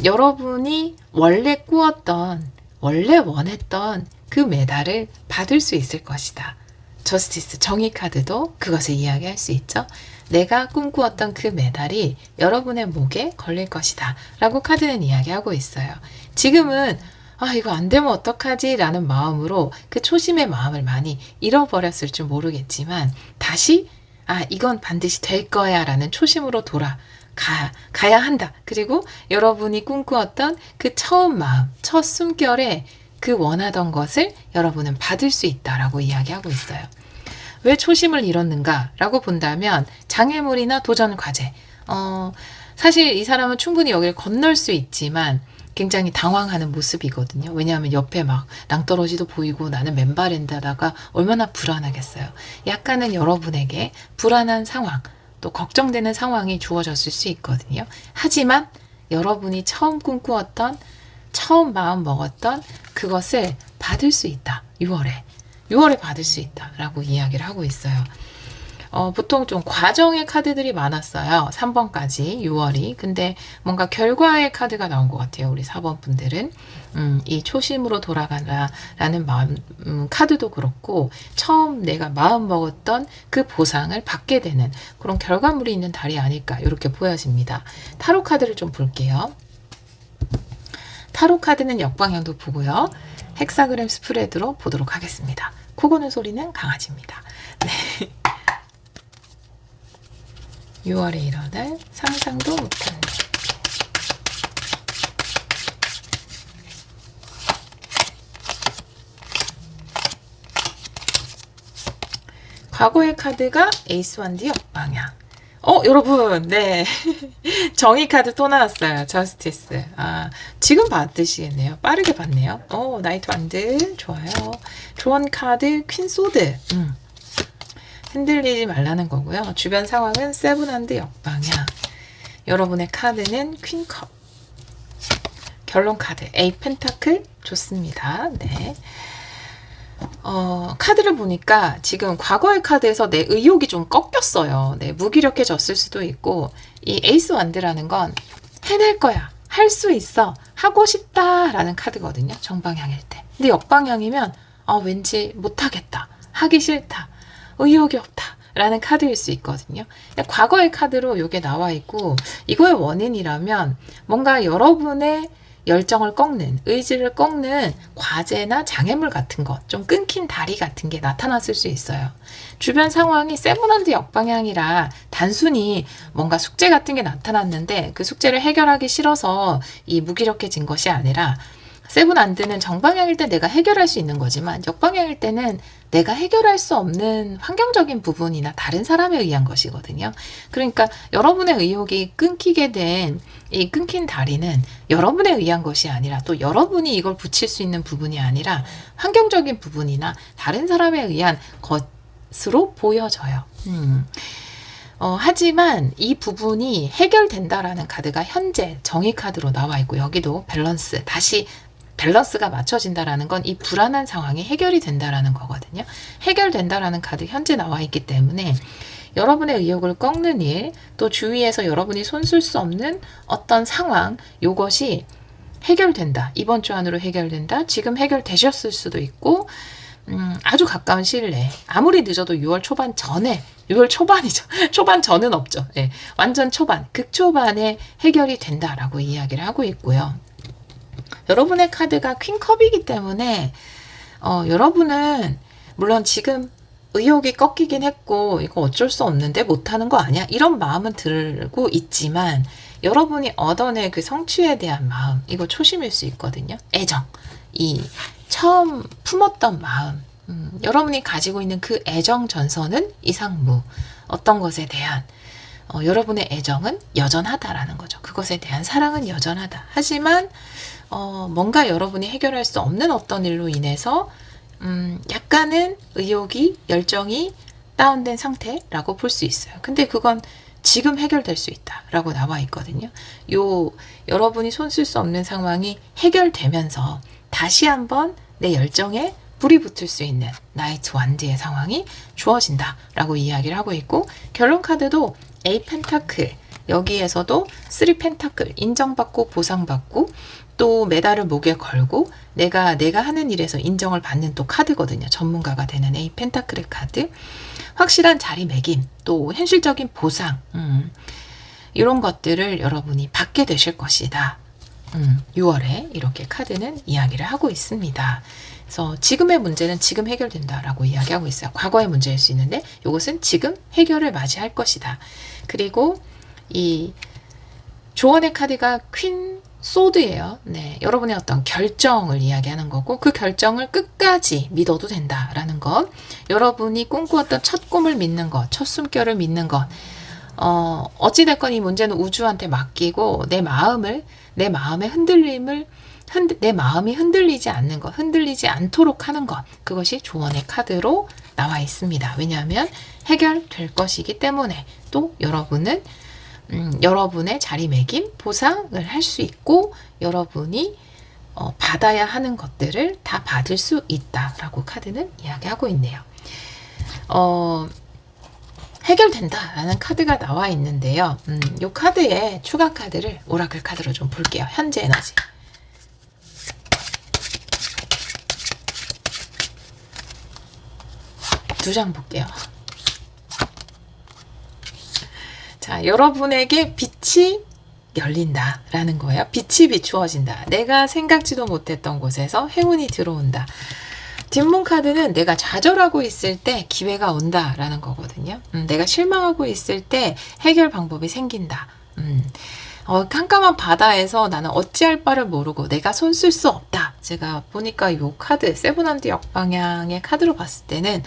여러분이 원래 꾸었던, 원래 원했던 그 메달을 받을 수 있을 것이다. 저스티스, 정의 카드도 그것을 이야기할 수 있죠. 내가 꿈꾸었던 그 메달이 여러분의 목에 걸릴 것이다 라고 카드는 이야기하고 있어요. 지금은 이거 안 되면 어떡하지? 라는 마음으로 그 초심의 마음을 많이 잃어버렸을 줄 모르겠지만 다시 이건 반드시 될 거야 라는 초심으로 가야 한다. 그리고 여러분이 꿈꾸었던 그 처음 마음, 첫 숨결에 그 원하던 것을 여러분은 받을 수 있다라고 이야기하고 있어요. 왜 초심을 잃었는가 라고 본다면 장애물이나 도전 과제, 사실 이 사람은 충분히 여기를 건널 수 있지만 굉장히 당황하는 모습이거든요. 왜냐하면 옆에 막 낭떠러지도 보이고 나는 맨발인데다가 얼마나 불안하겠어요. 약간은 여러분에게 불안한 상황, 또 걱정되는 상황이 주어졌을 수 있거든요. 하지만 여러분이 처음 꿈꾸었던, 처음 마음 먹었던 그것을 받을 수 있다. 6월에 받을 수 있다라고 이야기를 하고 있어요. 보통 좀 과정의 카드들이 많았어요. 3번까지 6월이. 근데 뭔가 결과의 카드가 나온 것 같아요. 우리 4번 분들은. 이 초심으로 돌아가라는 마음, 카드도 그렇고 처음 내가 마음 먹었던 그 보상을 받게 되는 그런 결과물이 있는 달이 아닐까 이렇게 보여집니다. 타로 카드를 좀 볼게요. 타로 카드는 역방향도 보고요. 헥사그램 스프레드로 보도록 하겠습니다. 코 고는 소리는 강아지입니다. 네. 6월에 일어날 상상도 못한 일. 과거의 카드가 에이스 완디 역방향. 여러분, 정의 카드 또 나왔어요. 저스티스. 지금 받으시겠네요. 빠르게 받네요. 나이트 완드. 좋아요. 조언 카드, 퀸 소드. 흔들리지 말라는 거고요. 주변 상황은 세븐핸드 역방향. 여러분의 카드는 퀸컵. 결론 카드, 에이 펜타클. 좋습니다. 네. 카드를 보니까 지금 과거의 카드에서 내 의욕이 좀 꺾였어요. 무기력해졌을 수도 있고, 이 에이스 완드라는 건 해낼 거야, 할 수 있어. 하고 싶다라는 카드거든요. 정방향일 때. 근데 역방향이면 왠지 못하겠다. 하기 싫다. 의욕이 없다. 라는 카드일 수 있거든요. 과거의 카드로 이게 나와 있고 이거의 원인이라면 뭔가 여러분의 열정을 꺾는, 의지를 꺾는 과제나 장애물 같은 것, 좀 끊긴 다리 같은 게 나타났을 수 있어요. 주변 상황이 세븐핸드 역방향이라 단순히 뭔가 숙제 같은 게 나타났는데 그 숙제를 해결하기 싫어서 이 무기력해진 것이 아니라 세븐핸드는 정방향일 때 내가 해결할 수 있는 거지만 역방향일 때는 내가 해결할 수 없는 환경적인 부분이나 다른 사람에 의한 것이거든요. 그러니까 여러분의 의욕이 끊기게 된 이 끊긴 다리는 여러분에 의한 것이 아니라 또 여러분이 이걸 붙일 수 있는 부분이 아니라 환경적인 부분이나 다른 사람에 의한 것으로 보여져요. 하지만 이 부분이 해결된다라는 카드가 현재 정의 카드로 나와 있고 여기도 밸런스, 다시 밸런스가 맞춰진다라는 건 이 불안한 상황이 해결이 된다라는 거거든요. 해결된다라는 카드 현재 나와 있기 때문에 여러분의 의욕을 꺾는 일, 또 주위에서 여러분이 손쓸 수 없는 어떤 상황, 요것이 해결된다. 이번 주 안으로 해결된다. 지금 해결되셨을 수도 있고 아주 가까운 시일 내에 아무리 늦어도 6월 초반 전에 6월 초반이죠. 초반 전은 없죠. 네, 완전 초반, 극초반에 해결이 된다라고 이야기를 하고 있고요. 여러분의 카드가 퀸컵이기 때문에 여러분은 물론 지금 의욕이 꺾이긴 했고 이거 어쩔 수 없는데 못하는 거 아니야? 이런 마음은 들고 있지만 여러분이 얻어낼 그 성취에 대한 마음, 이거 초심일 수 있거든요. 애정, 이 처음 품었던 마음, 여러분이 가지고 있는 그 애정 전선은 이상무, 어떤 것에 대한 여러분의 애정은 여전하다라는 거죠. 그것에 대한 사랑은 여전하다. 하지만 뭔가 여러분이 해결할 수 없는 어떤 일로 인해서 약간은 의욕이, 열정이 다운된 상태라고 볼 수 있어요. 근데 그건 지금 해결될 수 있다라고 나와 있거든요. 여러분이 손쓸 수 없는 상황이 해결되면서 다시 한번 내 열정에 불이 붙을 수 있는 나이트 완드의 상황이 주어진다라고 이야기를 하고 있고 결론 카드도 A 펜타클, 여기에서도 3 펜타클, 인정받고 보상받고 또 메달을 목에 걸고 내가 하는 일에서 인정을 받는 또 카드거든요. 전문가가 되는 A 펜타클의 카드. 확실한 자리매김, 또 현실적인 보상, 이런 것들을 여러분이 받게 되실 것이다. 6월에 이렇게 카드는 이야기를 하고 있습니다. 그래서 지금의 문제는 지금 해결된다라고 이야기하고 있어요. 과거의 문제일 수 있는데 이것은 지금 해결을 맞이할 것이다. 그리고 이 조언의 카드가 퀸 소드예요. 네, 여러분의 어떤 결정을 이야기하는 거고 그 결정을 끝까지 믿어도 된다라는 것. 여러분이 꿈꾸었던 첫 꿈을 믿는 것, 첫 숨결을 믿는 것. 어찌됐건 이 문제는 우주한테 맡기고 내 마음의 흔들림을 내 마음이 흔들리지 않는 것, 흔들리지 않도록 하는 것. 그것이 조언의 카드로 나와 있습니다. 왜냐하면 해결될 것이기 때문에 또 여러분은 여러분의 자리매김, 보상을 할 수 있고 여러분이 받아야 하는 것들을 다 받을 수 있다라고 카드는 이야기하고 있네요. 해결된다라는 카드가 나와 있는데요. 이 카드의 추가 카드를 오라클 카드로 좀 볼게요. 현재 에너지. 두 장 볼게요. 자, 여러분에게 빛이 열린다라는 거예요. 빛이 비추어진다. 내가 생각지도 못했던 곳에서 행운이 들어온다. 뒷문 카드는 내가 좌절하고 있을 때 기회가 온다라는 거거든요. 내가 실망하고 있을 때 해결 방법이 생긴다. 깜깜한 바다에서 나는 어찌할 바를 모르고 내가 손 쓸 수 없다. 제가 보니까 이 카드, 세븐핸드 역방향의 카드로 봤을 때는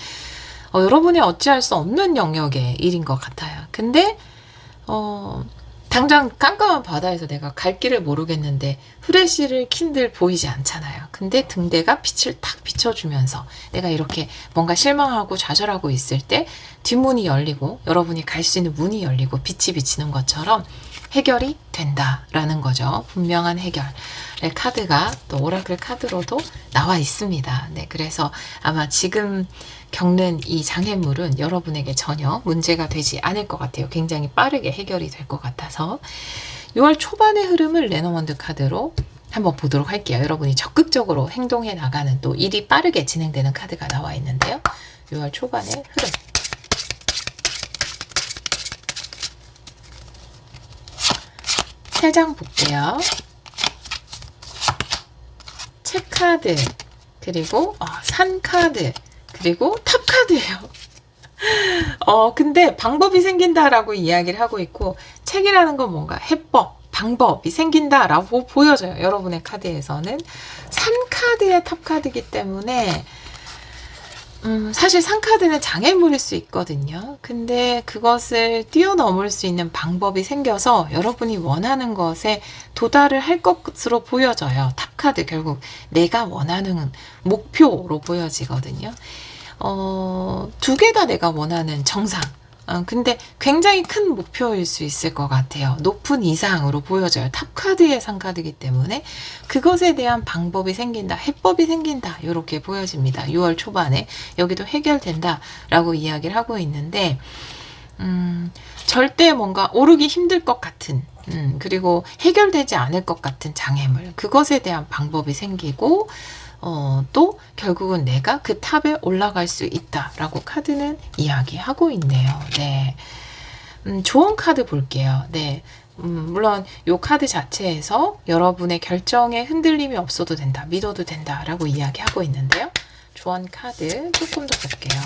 여러분이 어찌할 수 없는 영역의 일인 것 같아요. 근데 당장 깜깜한 바다에서 내가 갈 길을 모르겠는데 후레쉬를 킨들 보이지 않잖아요. 근데 등대가 빛을 탁 비춰주면서 내가 이렇게 뭔가 실망하고 좌절하고 있을 때 뒷문이 열리고 여러분이 갈 수 있는 문이 열리고 빛이 비치는 것처럼 해결이 된다라는 거죠. 분명한 해결의 카드가 또 오라클 카드로도 나와 있습니다. 네, 그래서 아마 지금 겪는 이 장애물은 여러분에게 전혀 문제가 되지 않을 것 같아요. 굉장히 빠르게 해결이 될 것 같아서 6월 초반의 흐름을 레노먼드 카드로 한번 보도록 할게요. 여러분이 적극적으로 행동해 나가는 또 일이 빠르게 진행되는 카드가 나와 있는데요. 6월 초반의 흐름. 세 장 볼게요. 책 카드, 그리고 산 카드, 그리고 탑 카드예요. 근데 방법이 생긴다라고 이야기를 하고 있고, 책이라는 건 뭔가 해법, 방법이 생긴다라고 보여져요. 여러분의 카드에서는. 산 카드의 탑 카드이기 때문에 사실 산 카드는 장애물일 수 있거든요. 근데 그것을 뛰어넘을 수 있는 방법이 생겨서 여러분이 원하는 것에 도달을 할 것으로 보여져요. 탑 카드 결국 내가 원하는 목표로 보여지거든요. 두 개 다 내가 원하는 정상. 근데 굉장히 큰 목표일 수 있을 것 같아요. 높은 이상으로 보여져요. 탑 카드의 산 카드이기 때문에 그것에 대한 방법이 생긴다, 해법이 생긴다, 이렇게 보여집니다. 6월 초반에 여기도 해결된다 라고 이야기를 하고 있는데 절대 뭔가 오르기 힘들 것 같은 그리고 해결되지 않을 것 같은 장애물, 그것에 대한 방법이 생기고 또 결국은 내가 그 탑에 올라갈 수 있다라고 카드는 이야기하고 있네요. 네. 조언 카드 볼게요. 네. 물론 이 카드 자체에서 여러분의 결정에 흔들림이 없어도 된다, 믿어도 된다라고 이야기하고 있는데요. 조언 카드 조금 더 볼게요.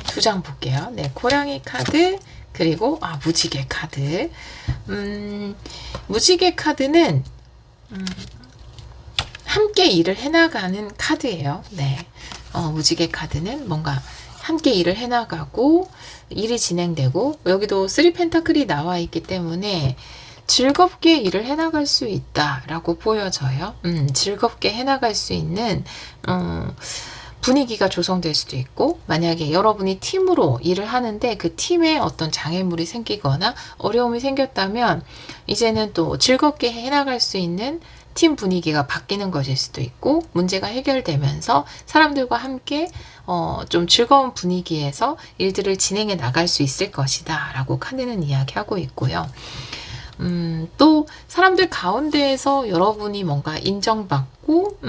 두 장 볼게요. 네, 고양이 카드, 그리고 무지개 카드. 무지개 카드는 함께 일을 해나가는 카드예요. 네. 무지개 카드는 뭔가 함께 일을 해나가고 일이 진행되고, 여기도 3 펜타클이 나와 있기 때문에 즐겁게 일을 해나갈 수 있다라고 보여져요. 즐겁게 해나갈 수 있는 분위기가 조성될 수도 있고, 만약에 여러분이 팀으로 일을 하는데 그 팀에 어떤 장애물이 생기거나 어려움이 생겼다면 이제는 또 즐겁게 해나갈 수 있는 팀 분위기가 바뀌는 것일 수도 있고, 문제가 해결되면서 사람들과 함께 좀 즐거운 분위기에서 일들을 진행해 나갈 수 있을 것이다 라고 카드는 이야기하고 있고요. 또 사람들 가운데에서 여러분이 뭔가 인정받고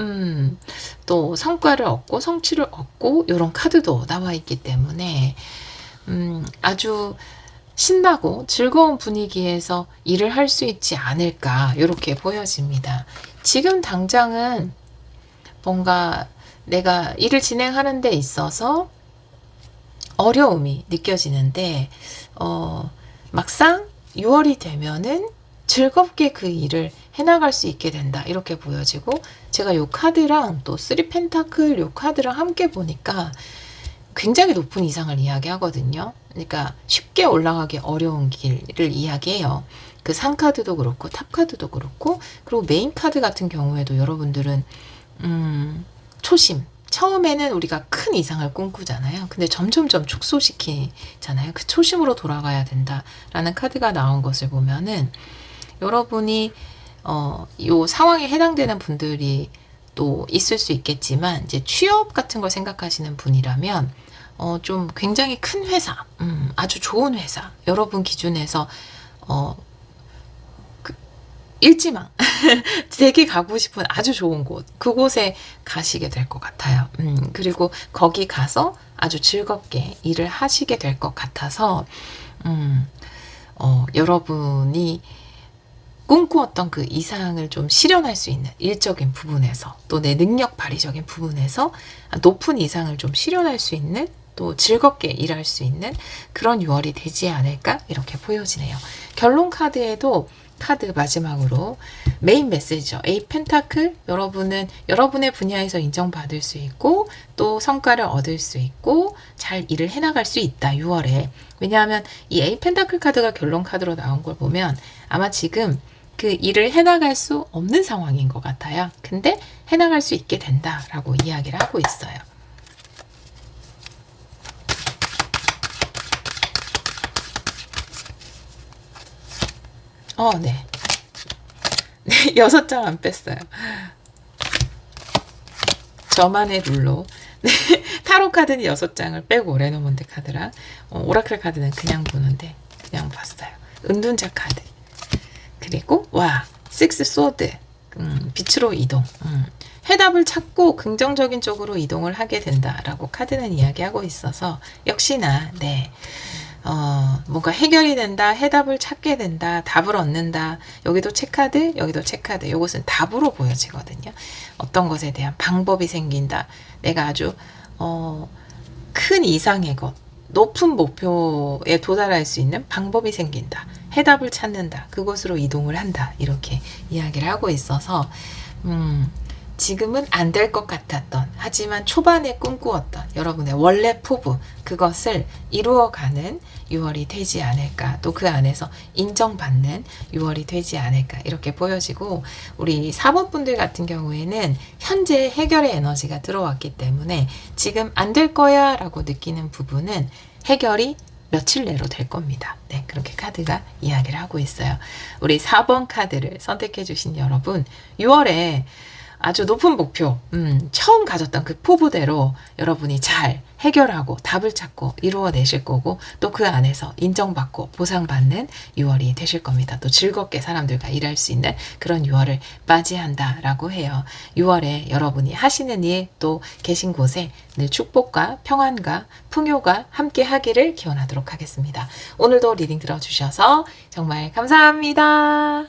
또 성과를 얻고 성취를 얻고 이런 카드도 나와 있기 때문에 아주 신나고 즐거운 분위기에서 일을 할 수 있지 않을까, 이렇게 보여집니다. 지금 당장은 뭔가 내가 일을 진행하는 데 있어서 어려움이 느껴지는데 막상 6월이 되면은 즐겁게 그 일을 해나갈 수 있게 된다, 이렇게 보여지고, 제가 요 카드랑 또 3 펜타클 요 카드랑 함께 보니까 굉장히 높은 이상을 이야기하거든요. 그러니까 쉽게 올라가기 어려운 길을 이야기해요. 그 산 카드도 그렇고 탑 카드도 그렇고, 그리고 메인 카드 같은 경우에도 여러분들은 초심, 처음에는 우리가 큰 이상을 꿈꾸잖아요. 근데 점점점 축소시키잖아요. 그 초심으로 돌아가야 된다라는 카드가 나온 것을 보면은 여러분이 요 상황에 해당되는 분들이 또 있을 수 있겠지만, 이제 취업 같은 걸 생각하시는 분이라면 좀 굉장히 큰 회사, 아주 좋은 회사, 여러분 기준에서 일지망 되게 가고 싶은 아주 좋은 곳, 그곳에 가시게 될 것 같아요. 그리고 거기 가서 아주 즐겁게 일을 하시게 될 것 같아서 여러분이 꿈꾸었던 그 이상을 좀 실현할 수 있는 일적인 부분에서, 또 내 능력 발휘적인 부분에서 높은 이상을 좀 실현할 수 있는, 또 즐겁게 일할 수 있는 그런 6월이 되지 않을까, 이렇게 보여지네요. 결론 카드에도 카드 마지막으로 메인 메시지죠. 8 펜타클, 여러분은 여러분의 분야에서 인정받을 수 있고 또 성과를 얻을 수 있고 잘 일을 해나갈 수 있다, 6월에. 왜냐하면 이 8 펜타클 카드가 결론 카드로 나온 걸 보면 아마 지금 그 일을 해나갈 수 없는 상황인 것 같아요. 근데 해나갈 수 있게 된다라고 이야기를 하고 있어요. 네. 네, 6장 안 뺐어요. 저만의 룰로. 네, 타로 카드는 6장을 빼고 레노먼드 카드랑 오라클 카드는 그냥 보는데 그냥 봤어요. 은둔자 카드. 그리고 와, 6 소드. 빛으로 이동. 해답을 찾고 긍정적인 쪽으로 이동을 하게 된다라고 카드는 이야기하고 있어서 역시나 네. 뭔가 해결이 된다, 해답을 찾게 된다, 답을 얻는다. 여기도 체크카드, 여기도 체크카드. 이것은 답으로 보여지거든요. 어떤 것에 대한 방법이 생긴다. 내가 아주 큰 이상의 것, 높은 목표에 도달할 수 있는 방법이 생긴다. 해답을 찾는다. 그곳으로 이동을 한다. 이렇게 이야기를 하고 있어서 지금은 안 될 것 같았던, 하지만 초반에 꿈꾸었던 여러분의 원래 포부, 그것을 이루어가는 6월이 되지 않을까. 또 그 안에서 인정받는 6월이 되지 않을까. 이렇게 보여지고, 우리 4번 분들 같은 경우에는 현재 해결의 에너지가 들어왔기 때문에 지금 안 될 거야 라고 느끼는 부분은 해결이 며칠 내로 될 겁니다. 네, 그렇게 카드가 이야기를 하고 있어요. 우리 4번 카드를 선택해 주신 여러분, 6월에 아주 높은 목표, 처음 가졌던 그 포부대로 여러분이 잘 해결하고 답을 찾고 이루어내실 거고, 또 그 안에서 인정받고 보상받는 6월이 되실 겁니다. 또 즐겁게 사람들과 일할 수 있는 그런 6월을 맞이한다라고 해요. 6월에 여러분이 하시는 일, 또 계신 곳에 늘 축복과 평안과 풍요가 함께 하기를 기원하도록 하겠습니다. 오늘도 리딩 들어주셔서 정말 감사합니다.